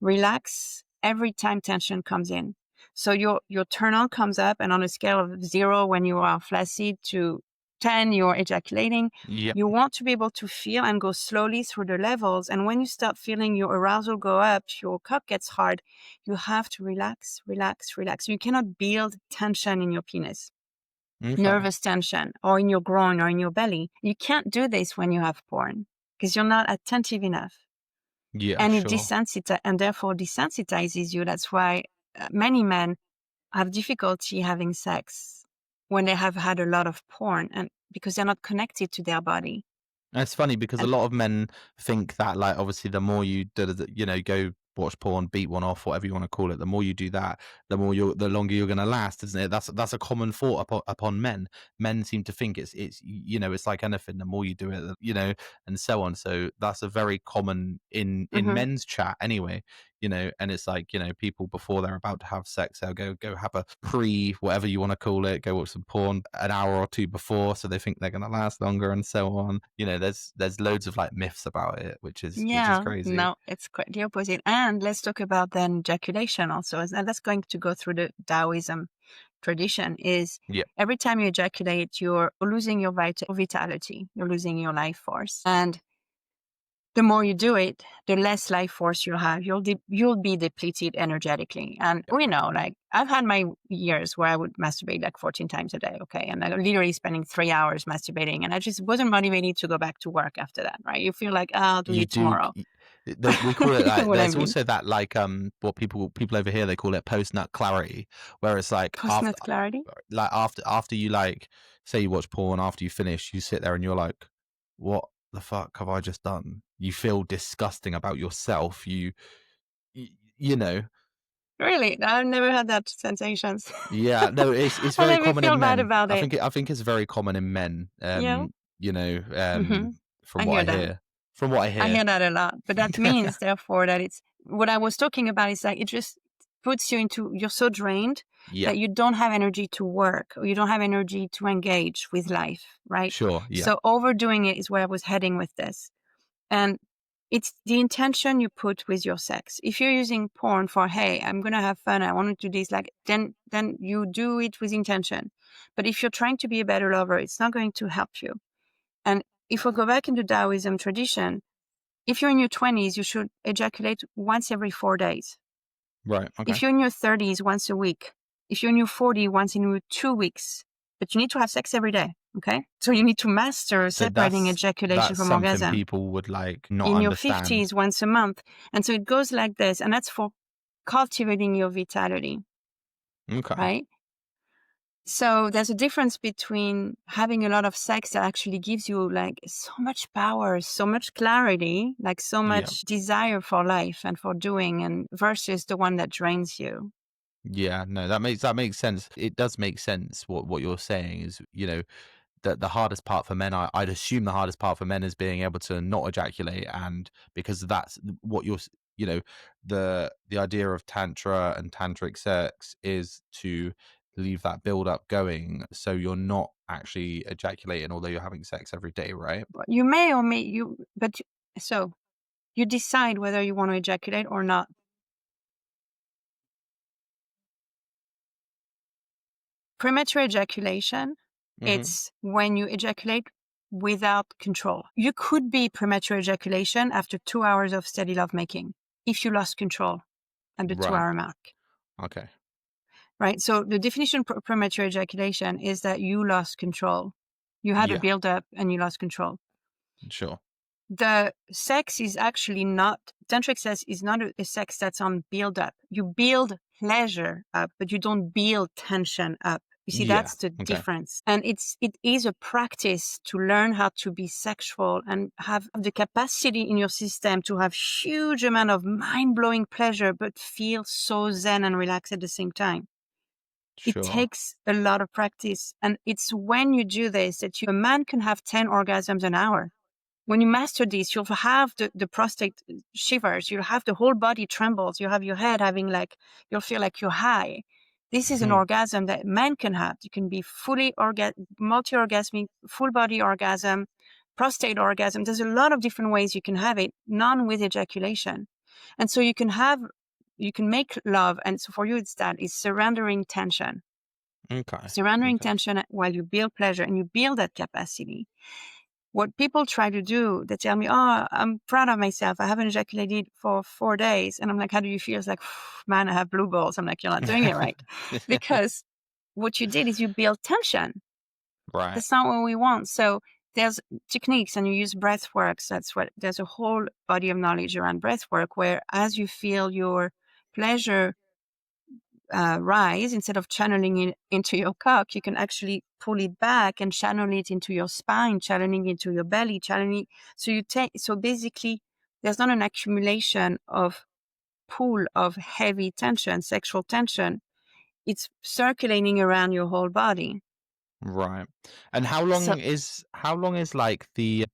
relax every time tension comes in. So your turn on comes up, and on a scale of 0 when you are flaccid to 10 you're ejaculating. Yep. You want to be able to feel and go slowly through the levels. And when you start feeling your arousal go up, your cock gets hard, you have to relax, relax, relax. You cannot build tension in your penis, Okay. nervous tension, or in your groin or in your belly. You can't do this when you have porn because you're not attentive enough, Yeah. and it Sure. and therefore desensitizes you. That's why many men have difficulty having sex when they have had a lot of porn, and because they're not connected to their body. It's funny because a And lot of men think that, like, obviously, the more you go watch porn, beat one off, whatever you want to call it. The more you do that, the longer you're going to last, isn't it? That's a common thought upon men. Men seem to think it's it's like anything. The more you do it, and so on. So that's a very common in Hmm. men's chat anyway. And it's like, people before they're about to have sex, they'll go have a whatever you want to call it, go watch some porn an hour or two before, so they think they're going to last longer and so on. There's loads of like myths about it, which is Yeah, crazy. no, it's quite the opposite. And let's talk about then ejaculation also. And that's going to go through the Taoism tradition is Yeah. every time you ejaculate, you're losing your vitality, you're losing your life force. And the more you do it, the less life force you'll have. You'll be depleted energetically. And we know, like, I've had my years where I would masturbate like 14 times a day, okay? And I'm literally spending 3 hours masturbating. And I just wasn't motivated to go back to work after that, right? You feel like, I'll do You it do. tomorrow. We call it You know like, what I there's mean? also that like what people over here, they call it post nut clarity, where it's like after Post-nut clarity? after you, like, say you watch porn, after you finish, you sit there and you're like, what the fuck have I just done? You feel disgusting about yourself. You, you know. Really? I've never had that sensations. Yeah, no, it's I very never common feel in bad men. about I it. think it's very common in men. Yeah. You know, Hmm. from I what hear I that. hear. From what I I hear. hear that a lot, but that means therefore that it's what I was talking about is like it just puts you into you're so drained Yeah, that you don't have energy to work or you don't have energy to engage with life, right? sure. Yeah, So overdoing it is where I was heading with this. And it's the intention you put with your sex. If you're using porn for, hey, I'm gonna have fun, I want to do this, like then you do it with intention. But if you're trying to be a better lover, it's not going to help you. And if we go back into Taoism tradition, if you're in your 20s, you should ejaculate once every 4 days. right. Okay. If you're in your 30s, once a week. If you're in your 40s, once in 2 weeks. But you need to have sex every day. Okay. So you need to master So separating that's ejaculation that's from something orgasm. people would like not In your understand. 50s, once a month. And so it goes like this. And that's for cultivating your vitality, Okay. right? So there's a difference between having a lot of sex that actually gives you like so much power, so much clarity, like so Yeah. much desire for life and for doing, and versus the one that drains you. Yeah. No, that makes sense. It does make sense what you're saying is, that the hardest part for men, I'd assume the hardest part for men is being able to not ejaculate, and because that's what the idea of tantra and tantric sex is to leave that build up going, so you're not actually ejaculating although you're having sex every day, right? You may or may you, but so you decide whether you want to ejaculate or not. Premature ejaculation, Mm-hmm. it's when you ejaculate without control. You could be premature ejaculation after 2 hours of steady lovemaking if you lost control at the two Right. hour mark, Okay. right? So the definition of premature ejaculation is that you lost control. You had a Yeah. buildup and you lost control. Sure. The sex is actually not, tantric sex is not a sex that's on build up. You build pleasure up, but you don't build tension up. You see, Yeah. that's the Okay. difference. And it is a practice to learn how to be sexual and have the capacity in your system to have huge amount of mind-blowing pleasure, but feel so zen and relaxed at the same time. It Sure. takes a lot of practice. And it's when you do this that a man can have 10 orgasms an hour. When you master this, you'll have the prostate shivers, you'll have the whole body trembles, you have your head having like, you'll feel like you're high. This is an Hmm. orgasm that men can have. You can be fully multi-orgasmic, full body orgasm, prostate orgasm. There's a lot of different ways you can have it, none with ejaculation. And so you can make love. And so for you, it's surrendering tension. Okay. Surrendering Okay. tension while you build pleasure and you build that capacity. What people try to do, they tell me, oh, I'm proud of myself. I haven't ejaculated for 4 days. And I'm like, how do you feel? It's like, man, I have blue balls. I'm like, you're not doing it right. Because what you did is you build tension. Right. That's not what we want. So there's techniques and you use breath works. There's a whole body of knowledge around breath work where as you feel your pleasure rise, instead of channeling it into your cock, you can actually pull it back and channel it into your spine, channeling into your belly, channeling. So basically, there's not an accumulation of pool of heavy tension, sexual tension. It's circulating around your whole body. Right. And So, how long is like the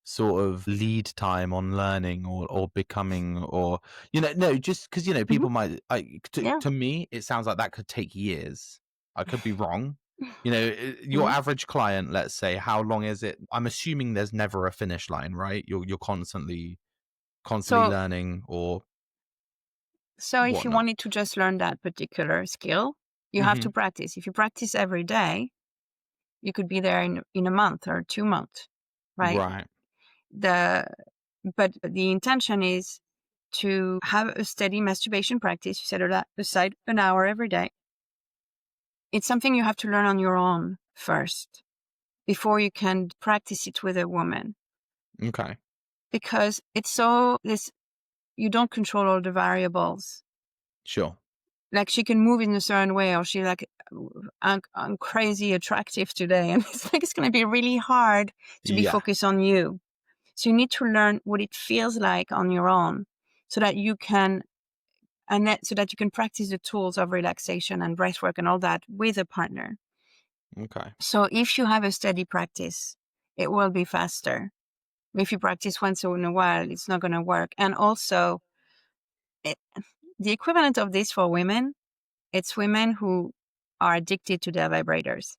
sort of lead time on learning or becoming, or no, just because mhm, people might, yeah. to me it sounds like that could take years. I could be wrong. Your Mhm. average client, let's say, how long is it? I'm assuming there's never a finish line, right? You're constantly So, learning or so if you whatnot. wanted to just learn that particular skill, you have Hmm. to practice. If you practice every day, you could be there in a month or 2 months, right? Right. The But the intention is to have a steady masturbation practice. You set aside an hour every day. It's something you have to learn on your own first before you can practice it with a woman, Okay. because it's so this you don't control all the variables. Sure. Like, she can move in a certain way, or she like, I'm crazy attractive today, and it's like it's going to be really hard to be Yeah. focused on you. So you need to learn what it feels like on your own, so that you can so that you can practice the tools of relaxation and breath work and all that with a partner. Okay. So if you have a steady practice, it will be faster. If you practice once in a while, it's not going to work. And also, it, the equivalent of this for women, it's women who are addicted to their vibrators.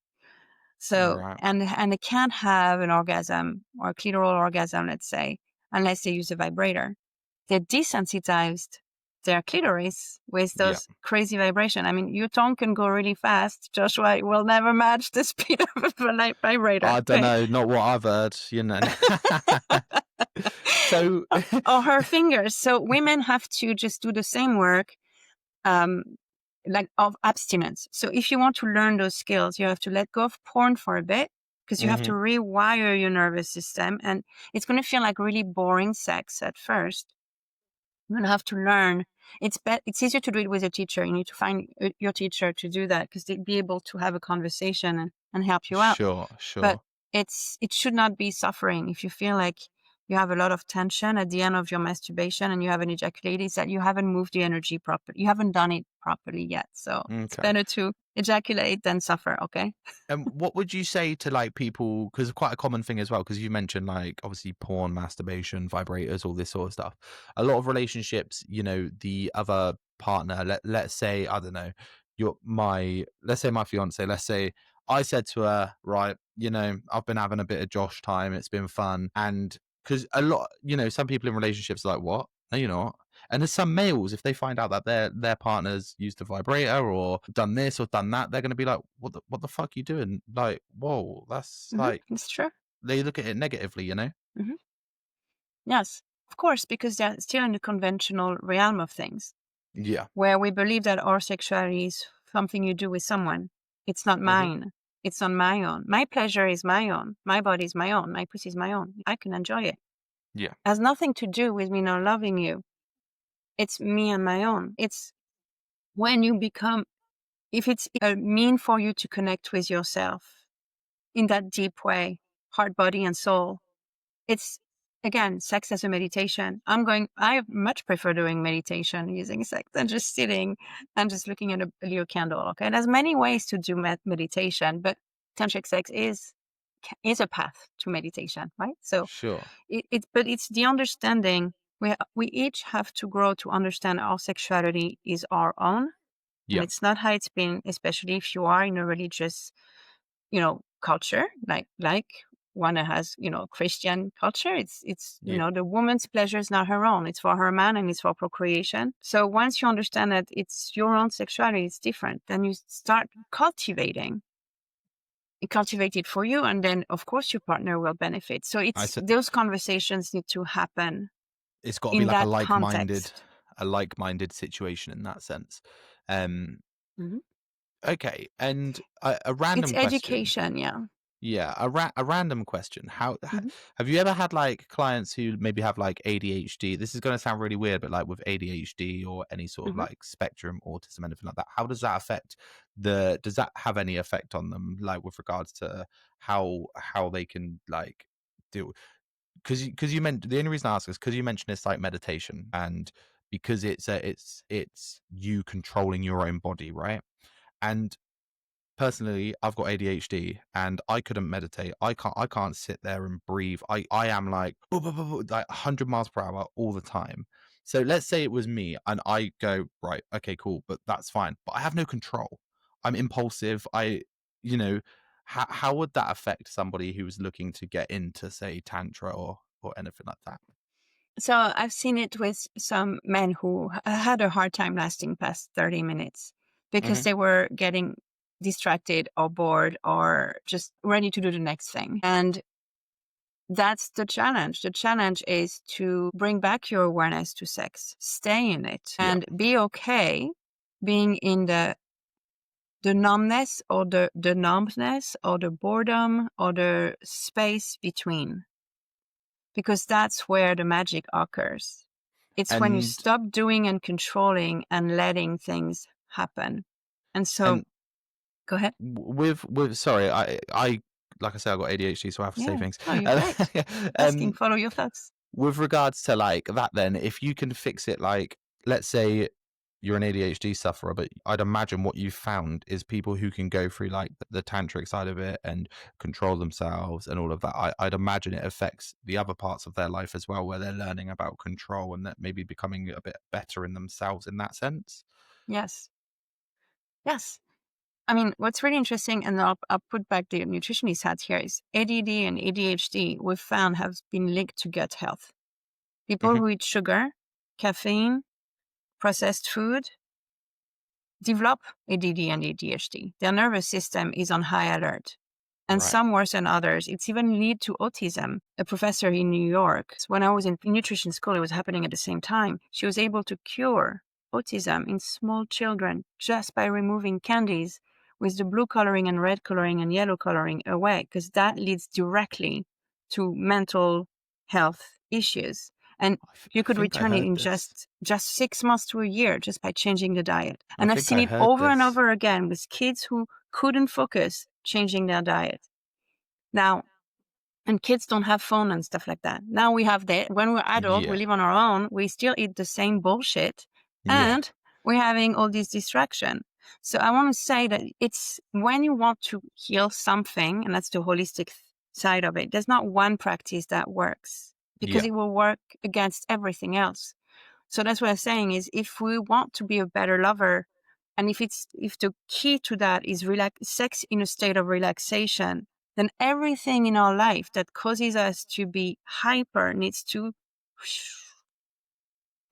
So, Right. and they can't have an orgasm or a clitoral orgasm, let's say, unless they use a vibrator. They desensitized their clitoris with Yeah. those crazy vibration. I mean, your tongue can go really fast, Joshua. It will never match the speed of a vibrator. I don't Okay. know, not what I've heard. So Or her fingers. So women have to just do the same work, um, like of abstinence. So if you want to learn those skills, you have to let go of porn for a bit, because you have to Mhm. rewire your nervous system, and it's going to feel like really boring sex at first. You're going to have to learn. It's easier to do it with a teacher. You need to find your teacher to do that, because they'd be able to have a conversation and help you out. Sure, But sure. it should not be suffering. If you feel like you have a lot of tension at the end of your masturbation and you haven't ejaculated, it's that you haven't moved the energy properly. You haven't done it properly yet. So it's Okay. better to ejaculate than suffer. Okay. And what would you say to like people? Because quite a common thing as well. Because you mentioned like obviously porn, masturbation, vibrators, all this sort of stuff. A lot of relationships, the other partner. Let's say I don't know, let's say my fiance. Let's say I said to her, right, I've been having a bit of Josh time. It's been fun, and because a lot, some people in relationships are like, what? No, you're not. And there's some males, if they find out that their partner's used a vibrator or done this or done that, they're going to be like, "What the fuck you doing?" Like, whoa, that's like It's true. they look at it negatively. hmm Yes, of course, because they're still in the conventional realm of things, Yeah. where we believe that our sexuality is something you do with someone. It's not Hmm. mine. It's on my own. My pleasure is my own. My body is my own. My pussy is my own. I can enjoy it. Yeah. Has nothing to do with me not loving you. It's me and my own. It's when you become, if it's a mean for you to connect with yourself in that deep way, heart, body, and soul, it's again, sex as a meditation. I much prefer doing meditation using sex than just sitting and just looking at a little candle. Okay. There's many ways to do meditation, but tantric sex is a path to meditation, right? So Sure. but it's the understanding. We each have to grow to understand our sexuality is our own, and Yeah. it's not how it's been, especially if you are in a religious, culture, like one that has, Christian culture. It's Yeah. the woman's pleasure is not her own. It's for her man and it's for procreation. So once you understand that it's your own sexuality, it's different, then you start cultivate it for you, and then of course your partner will benefit. So I it's said those conversations need to happen it's got to be in like that context. a like-minded situation in that sense. Um. Mhm. Okay. And a It's random question. education, yeah. Yeah, a random question. Mhm. Have you ever had like clients who maybe have like ADHD? This is going to sound really weird, but like with ADHD or any sort of Mhm. like spectrum autism, anything like that. How does that does that have any effect on them, like with regards to how they can like do? Because you meant the only reason I ask is because you mentioned it's like meditation, and because it's you controlling your own body, right? And personally, I've got ADHD and I couldn't meditate. I can't sit there and breathe. I am like "Boo, boo, boo, boo," like 100 miles per hour all the time. So let's say it was me and I go, right, okay, cool, but that's fine. But I have no control. I'm impulsive. You know, how would that affect somebody who's looking to get into, say, tantra or anything like that? So I've seen it with some men who had a hard time lasting past 30 minutes because Hmm. they were getting distracted or bored or just ready to do the next thing. And that's the challenge. The challenge is to bring back your awareness to sex, stay in it, Yeah, and be okay being in the numbness or the numbness or the boredom or the space between, because that's where the magic occurs. It's when you and stop doing and controlling and letting things happen. And so, and go ahead. with sorry, I like I said, I got ADHD, so I have to say Yeah. things. No, you're great. Asking, Um, follow your thoughts. with regards to like that, then if you can fix it, like let's say you're an ADHD sufferer, but I'd imagine what you've found is people who can go through like the tantric side of it and control themselves and all of that. I'd imagine it affects the other parts of their life as well, where they're learning about control and that maybe becoming a bit better in themselves in that sense. Yes. Yes. I mean, what's really interesting, and I'll put back the nutritionist hat here, is ADD and ADHD we've found have been linked to gut health. People Hmm. who eat sugar, caffeine, processed food, develop ADD and ADHD. Their nervous system is on high alert. And Right. some worse than others. It's even lead to autism. A professor in New York, when I was in nutrition school, it was happening at the same time. She was able to cure autism in small children just by removing candies with the blue coloring and red coloring and yellow coloring away, because that leads directly to mental health issues. And you I could think I return it heard in this. just 6 months to a year just by changing the diet. I And I've think seen I it heard over and this. over again with kids who couldn't focus changing their diet. Now, and kids don't have phone and stuff like that. Now we have that. When we're adult, we Yeah. live on our own. We still eat the same bullshit, Yeah. and we're having all these distraction. So I want to say that it's when you want to heal something, and that's the holistic side of it. There's not one practice that works because Yeah. it will work against everything else. So that's what I'm saying is if we want to be a better lover, and if the key to that is sex in a state of relaxation, then everything in our life that causes us to be hyper needs to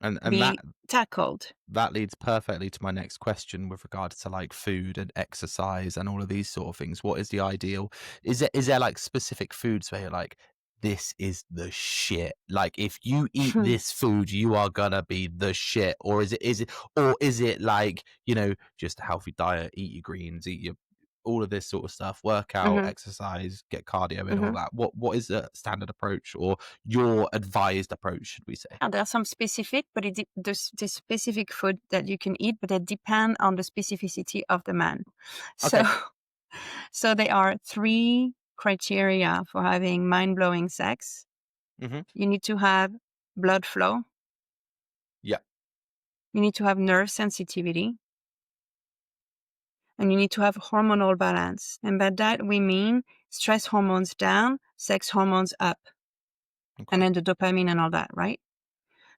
And be tackled. that leads perfectly to my next question with regards to like food and exercise and all of these sort of things. What is the ideal? Is there like specific foods where you're like, this is the shit? Like if you eat this food, you are gonna be the shit. Or is it like, just a healthy diet, eat your greens, eat your all of this sort of stuff, work out, Hmm. exercise, get cardio in, all Hmm. that. What is the standard approach or your advised approach, should we say? There are some specific, but the specific food that you can eat, but they depend on the specificity of the man. So Okay. So there are three criteria for having mind-blowing sex. Hmm. You need to have blood flow. Yeah. You need to have nerve sensitivity. And you need to have hormonal balance. And by that, we mean stress hormones down, sex hormones up, and Okay. then the dopamine and all that, right?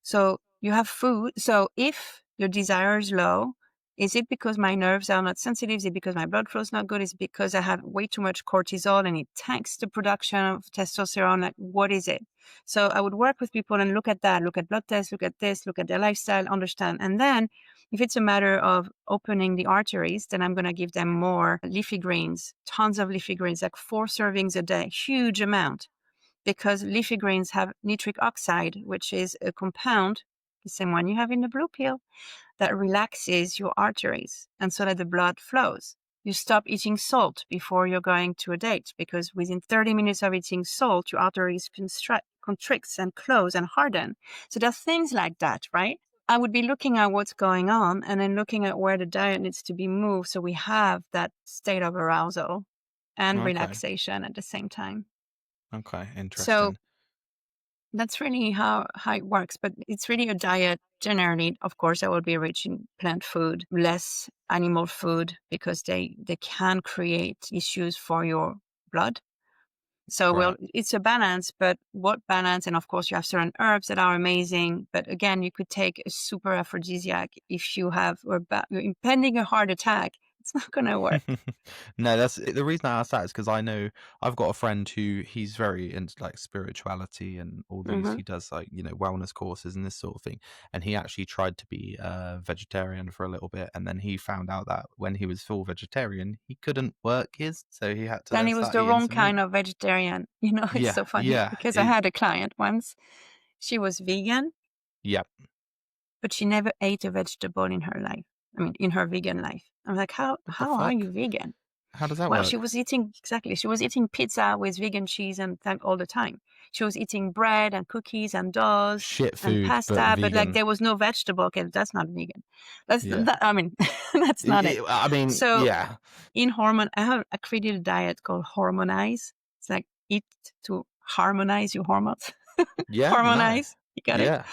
So you have food. So if your desire is low, is it because my nerves are not sensitive? Is it because my blood flow is not good? Is it because I have way too much cortisol and it tanks the production of testosterone? Like, what is it? So I would work with people and look at that, look at blood tests, look at this, look at their lifestyle, understand. And then if it's a matter of opening the arteries, then I'm going to give them more leafy greens, tons of leafy greens, like 4 servings a day, huge amount, because leafy greens have nitric oxide, which is a compound, the same one you have in the blue pill, that relaxes your arteries and so that the blood flows. You stop eating salt before you're going to a date because within 30 minutes of eating salt, your arteries constricts and close and harden. So there are things like that, right? I would be looking at what's going on and then looking at where the diet needs to be moved so we have that state of arousal and Okay. relaxation at the same time. Okay. So Interesting. That's really how it works. But it's really a diet. Generally, of course, I will be rich in plant food, less animal food, because they can create issues for your blood. So, well, Right. it's a balance, but what balance? And of course, you have certain herbs that are amazing. But again, you could take a super aphrodisiac if you have you're impending a heart attack. It's not going to work. No, that's the reason I asked that is because I know I've got a friend who he's very into like spirituality and all these. Hmm. He does like wellness courses and this sort of thing. And he actually tried to be vegetarian for a little bit, and then he found out that when he was full vegetarian, he couldn't work his, so he had to Then then it was start the eating wrong some meat. kind of vegetarian. It's Yeah, so funny yeah, because I had a client once. She was vegan, yeah. but she never ate a vegetable in her life. I mean, in her vegan life. I'm like, What the how are you fuck? vegan? How does that Well, work? she was eating pizza with vegan cheese and all the time. She was eating bread and cookies and doughs Shit and food, but pasta, but like vegan. there was no vegetable. Okay, that's not vegan. That's Yeah. that. I mean, that's not it. I mean, So yeah, I created a diet called Hormonize. It's like eat to harmonize your hormones. yeah, no, Harmonize. You got it? yeah,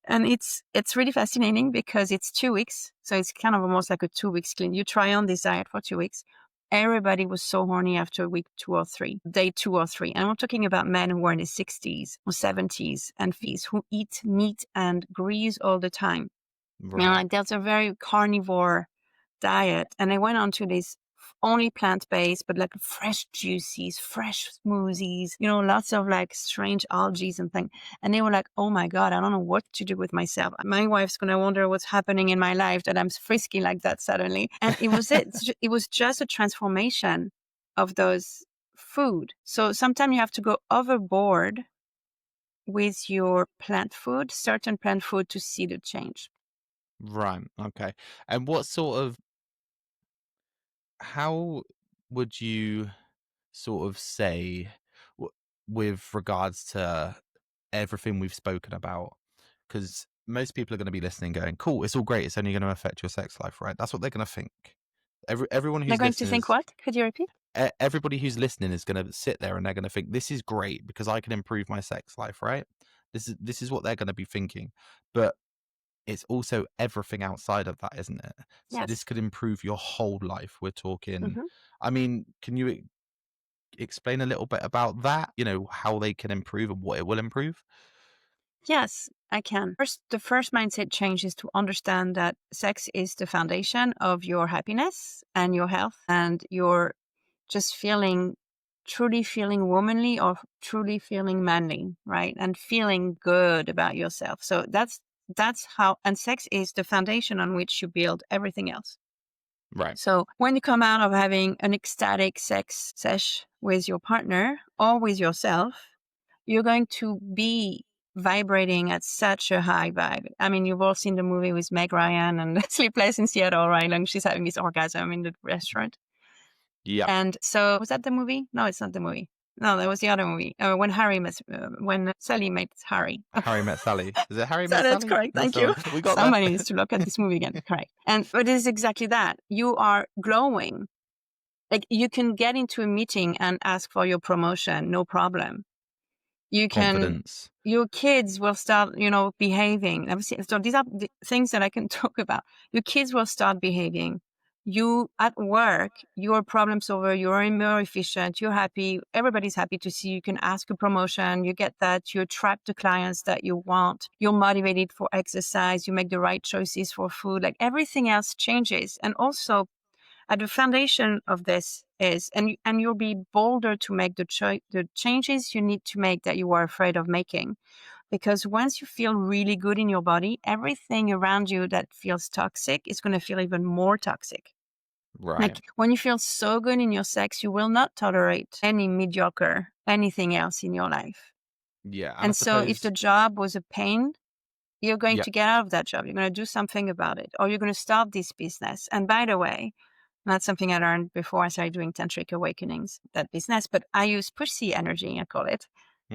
And it's really fascinating because it's 2 weeks. So it's kind of almost like a 2 weeks clean. You try on this diet for 2 weeks. Everybody was so horny after week 2 or 3, day 2 or 3. And we're talking about men who are in their 60s or 70s and fees who eat meat and grease all the time. right, Like that's a very carnivore diet. And I went on to this only plant-based, but like fresh juices, fresh smoothies, lots of like strange algae and things. And they were like, oh my God, I don't know what to do with myself. My wife's going to wonder what's happening in my life that I'm frisky like that suddenly. And it was it. It was just a transformation of those food. So sometimes you have to go overboard with your plant food, certain plant food, to see the change. right, okay. And what sort of how would you sort of say w- with regards to everything we've spoken about? Because most people are going to be listening, going, "Cool, it's all great. It's only going to affect your sex life, right?" That's what they're going to think. Everyone They're who's going to listening think is what? Could you repeat? everybody who's listening is going to sit there and they're going to think this is great because I can improve my sex life, right? This is what they're going to be thinking, but it's also everything outside of that, isn't it? So this Yes. could improve your whole life. We're talking. Hmm. I mean, can you explain a little bit about that? How they can improve and what it will improve. Yes, I can. The first mindset change is to understand that sex is the foundation of your happiness and your health, and your just truly feeling womanly or truly feeling manly, right? And feeling good about yourself. So that's how, and sex is the foundation on which you build everything else. Right. So when you come out of having an ecstatic sex sesh with your partner or with yourself, you're going to be vibrating at such a high vibe. I mean, you've all seen the movie with Meg Ryan and Sleepless in Seattle, right? Like she's having this orgasm in the restaurant. Yep. And so, was that the movie? No, it's not the movie. No, that was the other movie. When Sally met Harry. Harry Met Sally. Is it Harry So Met that's Sally? correct. That's Thank the you. one. We got there. Somebody needs to look at this movie again. Correct. And but it is exactly that. You are glowing. Like you can get into a meeting and ask for your promotion, no problem. You can, Confidence. your kids will start, behaving. So these are the things that I can talk about. Your kids will start behaving. You at work, you're a problem solver, you're more efficient, you're happy. Everybody's happy to see you. Can ask a promotion. You get that. You attract the clients that you want. You're motivated for exercise. You make the right choices for food. Like everything else changes. And also at the foundation of this is, and you'll be bolder to make the changes you need to make that you were afraid of making. Because once you feel really good in your body, everything around you that feels toxic is going to feel even more toxic. Right. Like when you feel so good in your sex, you will not tolerate any mediocre, anything else in your life. Yeah. And I And so if the suppose. job was a pain, you're going Yep. to get out of that job. You're going to do something about it, or you're going to start this business. And by the way, that's something I learned before I started doing Tantric Awakenings, that business. But I use pussy energy, I call it.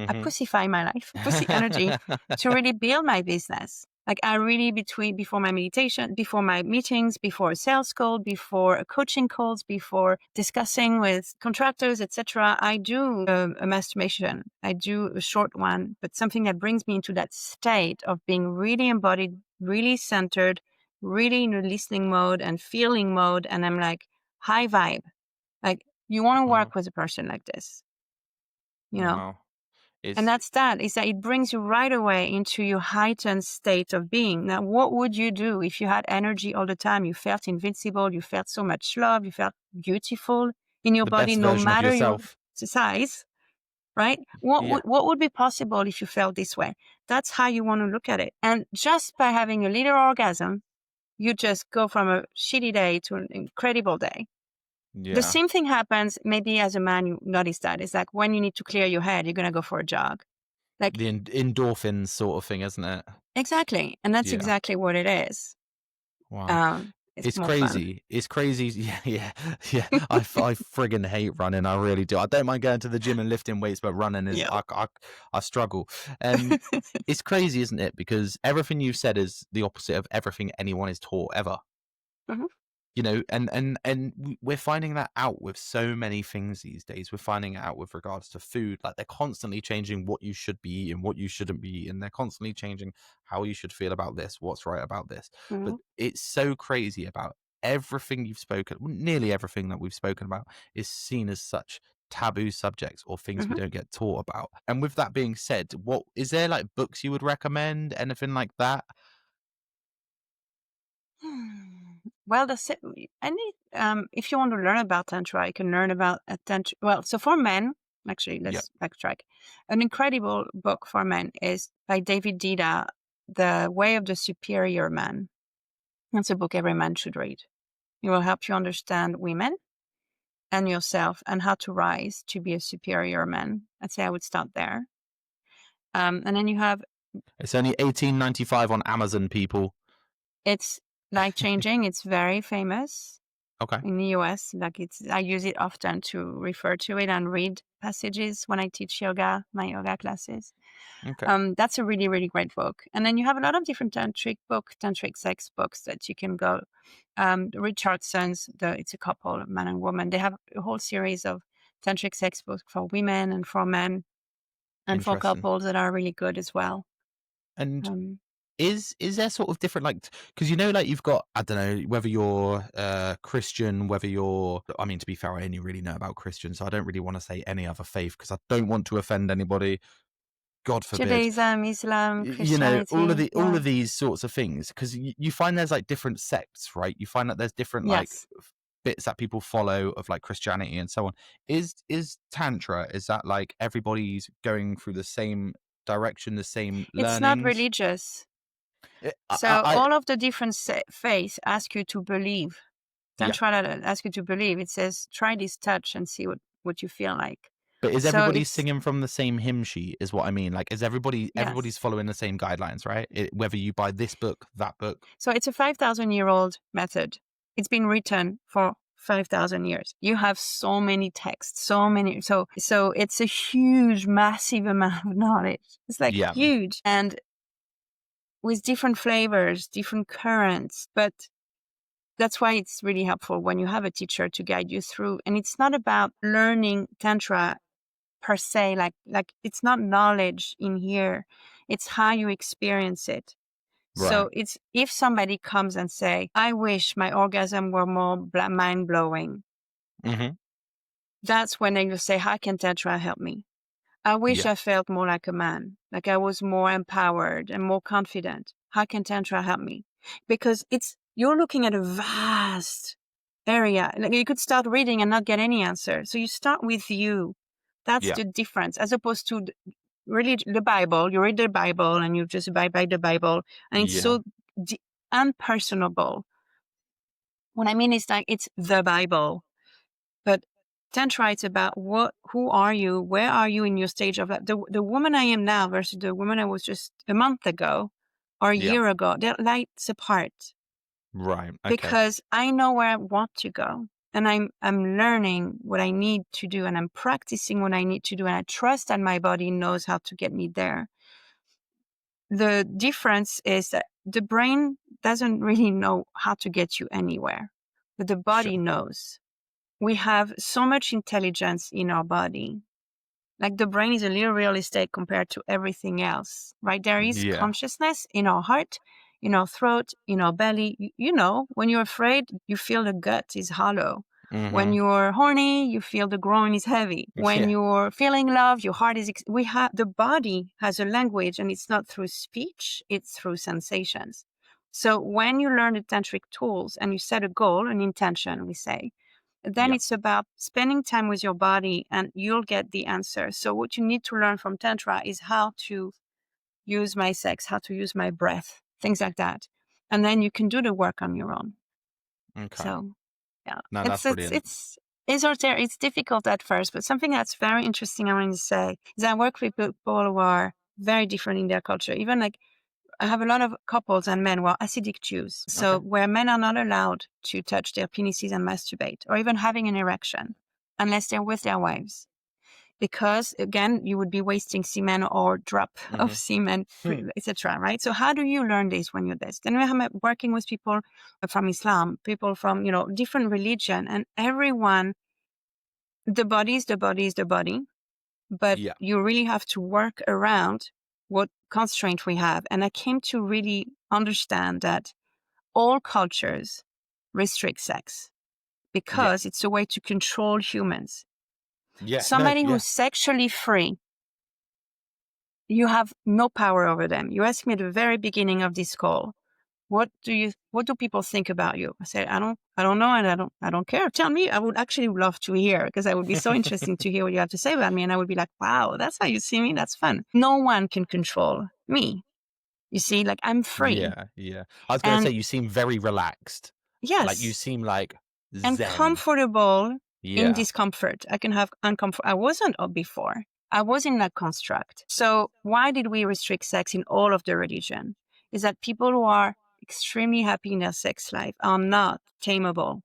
I Mm-hmm. pussify my life, pussy energy, to really build my business. Like I really before my meditation, before my meetings, before a sales call, before a coaching calls, before discussing with contractors, etc. I do a masturbation. I do a short one, but something that brings me into that state of being really embodied, really centered, really in a listening mode and feeling mode. And I'm like high vibe. Like you want to Wow. work with a person like this, you know? Wow. And It's that is that it brings you right away into your heightened state of being. Now, what would you do if you had energy all the time? You felt invincible, you felt so much love, you felt beautiful in your the body, best no version of matter your yourself. size, right? Yeah. What would be possible if you felt this way? That's how you want to look at it. And just by having a little orgasm, you just go from a shitty day to an incredible day. The Yeah. same thing happens, maybe as a man, you notice that. It's like when you need to clear your head, you're going to go for a jog. Like, The endorphins sort of thing, isn't it? exactly. And that's Yeah. exactly what it is. Wow. It's It's more fun. crazy. It's crazy. Yeah, yeah, yeah. I friggin' hate running. I really do. I don't mind going to the gym and lifting weights, but running is Yeah. I struggle. Um, it's crazy, isn't it? Because everything you've said is the opposite of everything anyone is taught ever. Mhm, You know, and we're finding that out with so many things these days. We're finding it out with regards to food. Like they're constantly changing what you should be eating, what you shouldn't be eating. They're constantly changing how you should feel about this, what's right about this. But mhm, it's so crazy about everything you've spoken, nearly everything that we've spoken about is seen as such taboo subjects or things we mhm. don't get taught about. And with that being said, what is there like books you would recommend, anything like that? Well, if you want to learn about Tantra, you can learn about a Tantra. Well, so for men, actually, Yeah. let's backtrack. An incredible book for men is by David Dida, The Way of the Superior Man. That's a book every man should read. It will help you understand women and yourself and how to rise to be a superior man. I'd say I would start there. And then you have It's only 18.95 on Amazon, people. it's life changing. It's very famous Okay. in the US. Like I use it often to refer to it and read passages when I teach yoga, my yoga classes. Okay. That's a really, really great book. And then you have a lot of different tantric sex books that you can go. Richardson's, it's a couple, man and woman. They have a whole series of tantric sex books for women and for men and for Interesting. couples that are really good as well. And Um, is there sort of different like because you know like you've got I don't know whether you're Christian, whether you're I mean to be fair I only really know about Christian, so I don't really want to say any other faith because I don't want to offend anybody. God forbid. Judaism, Islam, You know Christianity. all Yeah. of these sorts of things because you find there's like different sects, right? You find that there's different like Yes. bits that people follow of like Christianity and so on. Is Tantra, is that like everybody's going through the same direction, the same It's not learnings? religious. I, So I all of the different faiths ask you to believe. yeah, Tantra asks you to believe. It says, try this touch and see what you feel like. but is So everybody it's, singing from the same hymn sheet? Is what I mean. Like, is everybody's yes. following the same guidelines, right? Whether you buy this book, that book. So it's a 5,000-year-old method. It's been written for 5,000 years. You have so many texts, so many. So it's a huge, massive amount of knowledge. It's like Yeah, huge. And with different flavors, different currents. But that's why it's really helpful when you have a teacher to guide you through. And it's not about learning Tantra per se, like it's not knowledge in here. It's how you experience it. right. So it's if somebody comes and say, I wish my orgasm were more mind blowing. Hmm. That's when they will say, how can Tantra help me? I wish Yeah, I felt more like a man, like I was more empowered and more confident. How can Tantra help me? Because you're looking at a vast area. Like you could start reading and not get any answer. So you start with you. That's yeah, the difference, as opposed to really the Bible. You read the Bible and you just abide by the Bible, and it's yeah, so unpersonable. What I mean is like it's the Bible, but Tantra, it's about who are you? Where are you in your stage of life? The woman I am now versus the woman I was just a month ago or a yeah. year ago, they're lights apart Right. Okay. because I know where I want to go. And I'm learning what I need to do and I'm practicing what I need to do. And I trust that my body knows how to get me there. the difference is that the brain doesn't really know how to get you anywhere, but the body Sure. knows. We have so much intelligence in our body. Like the brain is a little real estate compared to everything else, right? There is Yeah. consciousness in our heart, in our throat, in our belly. You know, when you're afraid, you feel the gut is hollow. When Mm-hmm. you're horny, you feel the groin is heavy. When Yeah. you're feeling love, your heart is. We have the body has a language, and it's not through speech; it's through sensations. So when you learn the tantric tools and you set a goal, an intention, we say, then Yeah. it's about spending time with your body and you'll get the answer. So what you need to learn from Tantra is how to use my sex, how to use my breath, things like that. And then you can do the work on your own. Okay. So yeah, No, that's it's it's brilliant. it's esoteric. It's difficult at first, but something that's very interesting I want to say is I work with people who are very different in their culture. Even like I have a lot of couples and men who are acidic Jews. So Okay. where men are not allowed to touch their penises and masturbate or even having an erection unless they're with their wives. Because again, you would be wasting semen or drop of semen, Mm-hmm. etc. Right? So how do you learn this when you're this? Then we're working with people from Islam, people from, different religion, and everyone, the body is the body is the body, but Yeah. you really have to work around what constraint we have. And I came to really understand that all cultures restrict sex Yeah. because it's a way to control humans. Yeah. No. Somebody Yeah. who's sexually free, you have no power over them. You asked me at the very beginning of this call, what do people think about you? I said, I don't know, and I don't care. Tell me. I would actually love to hear, because I would be so interesting to hear what you have to say about me. And I would be like, wow, that's how you see me. That's fun. No one can control me. You see, like I'm free. Yeah. Yeah. I was gonna say And you seem very relaxed. Like you yes, seem like and zen. comfortable in Yeah. discomfort. I can have uncomfort. I wasn't before. I was in that construct. So why did we restrict sex in all of the religion? Is that people who are extremely happy in their sex life are not tameable.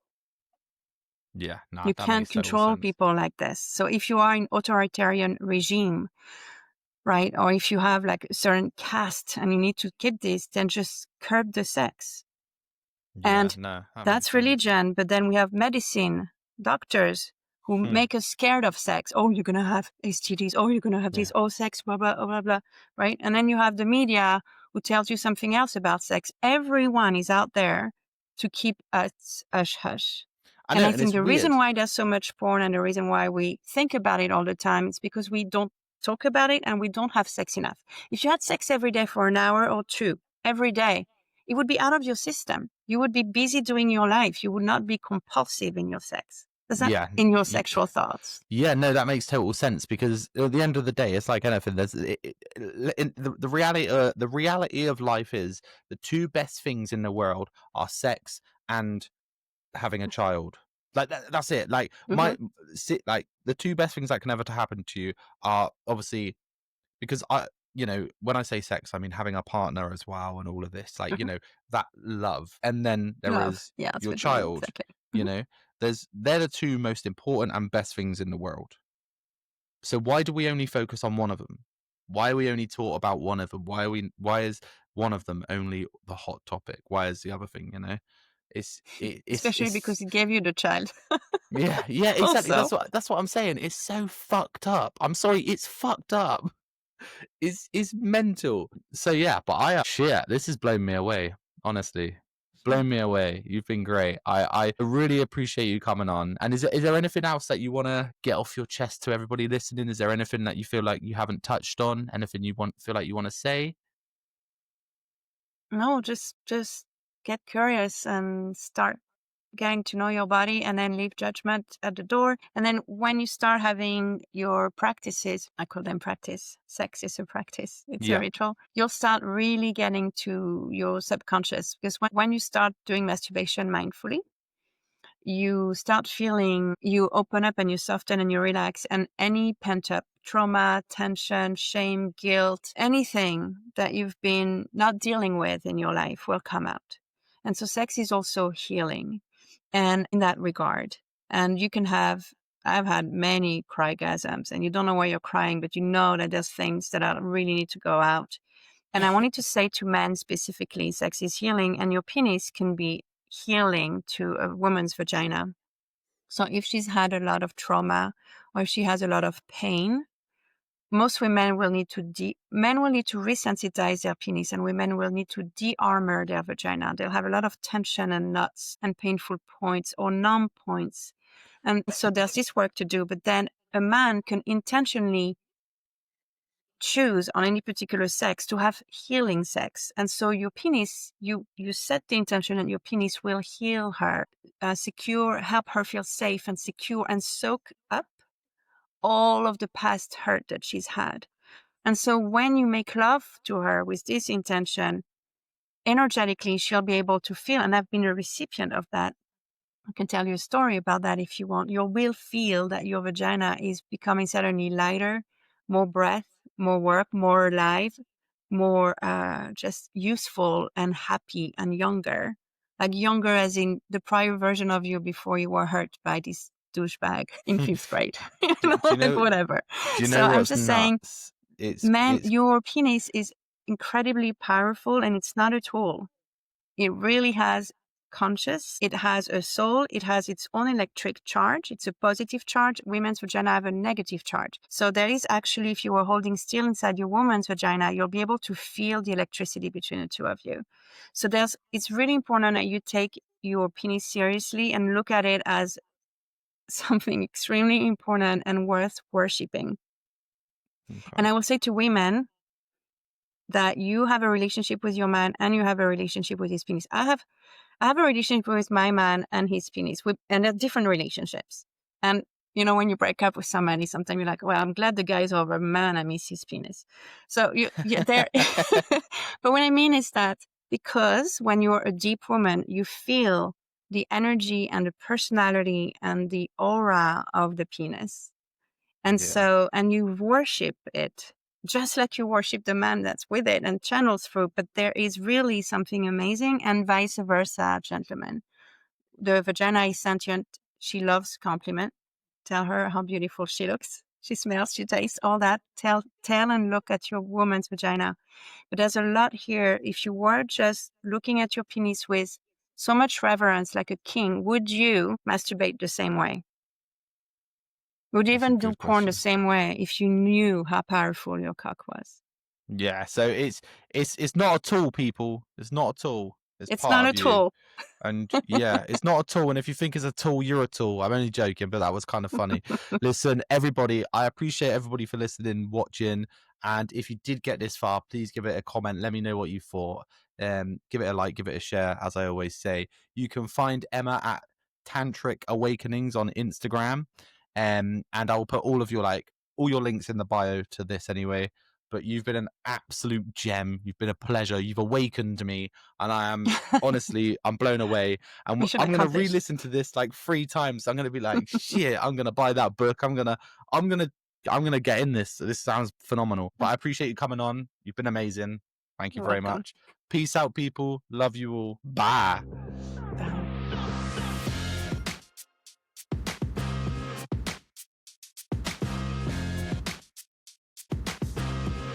Yeah. Nah, You that can't makes total control sense. people like this. So if you are in authoritarian regime, right, or if you have like a certain caste and you need to keep this, then just curb the sex. Yeah. And No, that makes that's sense. religion. But then we have medicine, doctors who Hmm. make us scared of sex. Oh, you're going to have STDs. Oh, you're going to have Yeah. this. Oh, sex, blah, blah, blah, blah, right? And then you have the media who tells you something else about sex. Everyone is out there to keep us hush hush. I And know, I and think it's the reason weird. why there's so much porn and the reason why we think about it all the time is because we don't talk about it and we don't have sex enough. If you had sex every day for an hour or two, every day, it would be out of your system. You would be busy doing your life. You would not be compulsive in your sex. Does that Yeah. in your y- sexual thoughts? Yeah, no, that makes total sense because at the end of the day, it's like anything. The reality of life is the two best things in the world are sex and having a child. Like that's it. Like Mm-hmm. like the two best things that can ever to happen to you are obviously because when I say sex, I mean having a partner as well and all of this, like, Mm-hmm. that love. And then there Love. is Yeah, that's your what you mean. child, Exactly. you Mm-hmm. know, they're the two most important and best things in the world. So why do we only focus on one of them? Why are we only taught about one of them? Why is one of them only the hot topic? Why is the other thing, Especially because it gave you the child. yeah, yeah, exactly. Also, That's what I'm saying. It's so fucked up. I'm sorry, it's fucked up. It's mental. So yeah, but shit, this has blown me away, honestly. Blown me away. You've been great. I really appreciate you coming on. And is there anything else that you want to get off your chest to everybody listening? Is there anything that you feel like you haven't touched on? Anything you feel like you want to say? no, just get curious and start getting to know your body, and then leave judgment at the door. And then when you start having your practices, I call them practice. Sex is a practice. It's a Yeah. ritual. You'll start really getting to your subconscious, because when you start doing masturbation mindfully, you start feeling, you open up and you soften and you relax, and any pent up trauma, tension, shame, guilt, anything that you've been not dealing with in your life will come out. And so sex is also healing, and in that regard. And I've had many crygasms, and you don't know why you're crying, but you know that there's things that really need to go out. And I wanted to say to men specifically, sex is healing, and your penis can be healing to a woman's vagina. So if she's had a lot of trauma or if she has a lot of pain, most women will need to men will need to resensitize their penis, and women will need to de-armor their vagina. They'll have a lot of tension and knots and painful points or numb points. And so there's this work to do, but then a man can intentionally choose on any particular sex to have healing sex. And so your penis, you set the intention and your penis will heal her, secure, help her feel safe and secure and soak up all of the past hurt that she's had. And so when you make love to her with this intention, energetically, she'll be able to feel, and I've been a recipient of that. I can tell you a story about that if you want. You will feel that your vagina is becoming suddenly lighter, more breath, more work, more alive, more just useful and happy and younger. Like younger as in the prior version of you before you were hurt by this douchebag in fifth grade. Do you Like know? whatever. Do you So know I'm what's just saying, nuts? It's man, it's your penis is incredibly powerful, and it's not a tool. It really has conscious, it has a soul, it has its own electric charge. It's a positive charge. Women's vagina have a negative charge. So there is actually, if you were holding still inside your woman's vagina, you'll be able to feel the electricity between the two of you. So it's really important that you take your penis seriously and look at it as something extremely important and worth worshipping. And okay. I will say to women that you have a relationship with your man and you have a relationship with his penis. I have a relationship with my man and his penis, and they're different relationships. And when you break up with somebody, sometimes you're like, "Well, I'm glad the guy's over. Man, I miss his penis." So yeah, there. But what I mean is that because when you're a deep woman, you feel the energy and the personality and the aura of the penis. And Yeah. so, and you worship it just like you worship the man that's with it and channels through. But there is really something amazing, and vice versa, gentlemen. The vagina is sentient. She loves compliment. Tell her how beautiful she looks. She smells, she tastes, all that. Tell and look at your woman's vagina. But there's a lot here. If you were just looking at your penis with so much reverence like a king, would you masturbate the same way? Would you That's a even do good porn the question. same way if you knew how powerful your cock was? Yeah. So it's not a tool, people. It's not a tool. It's It's part not of a you. tool. And yeah, it's not a tool. And if you think it's a tool, you're a tool. I'm only joking, but that was kind of funny. Listen, everybody, I appreciate everybody for listening, watching. And if you did get this far, please give it a comment. Let me know what you thought. Give it a like, give it a share, as I always say. You can find Emma at Tantric Awakenings on Instagram. And I'll put all your links in the bio to this anyway. But you've been an absolute gem. You've been a pleasure. You've awakened me. And I am honestly, I'm blown away. And Mission I'm gonna accomplished. re-listen to this like 3 times. I'm gonna be like, shit, I'm gonna buy that book. I'm gonna get in this. This sounds phenomenal. But I appreciate you coming on. You've been amazing. Thank you You're very welcome. much. Peace out, people. Love you all. Bye.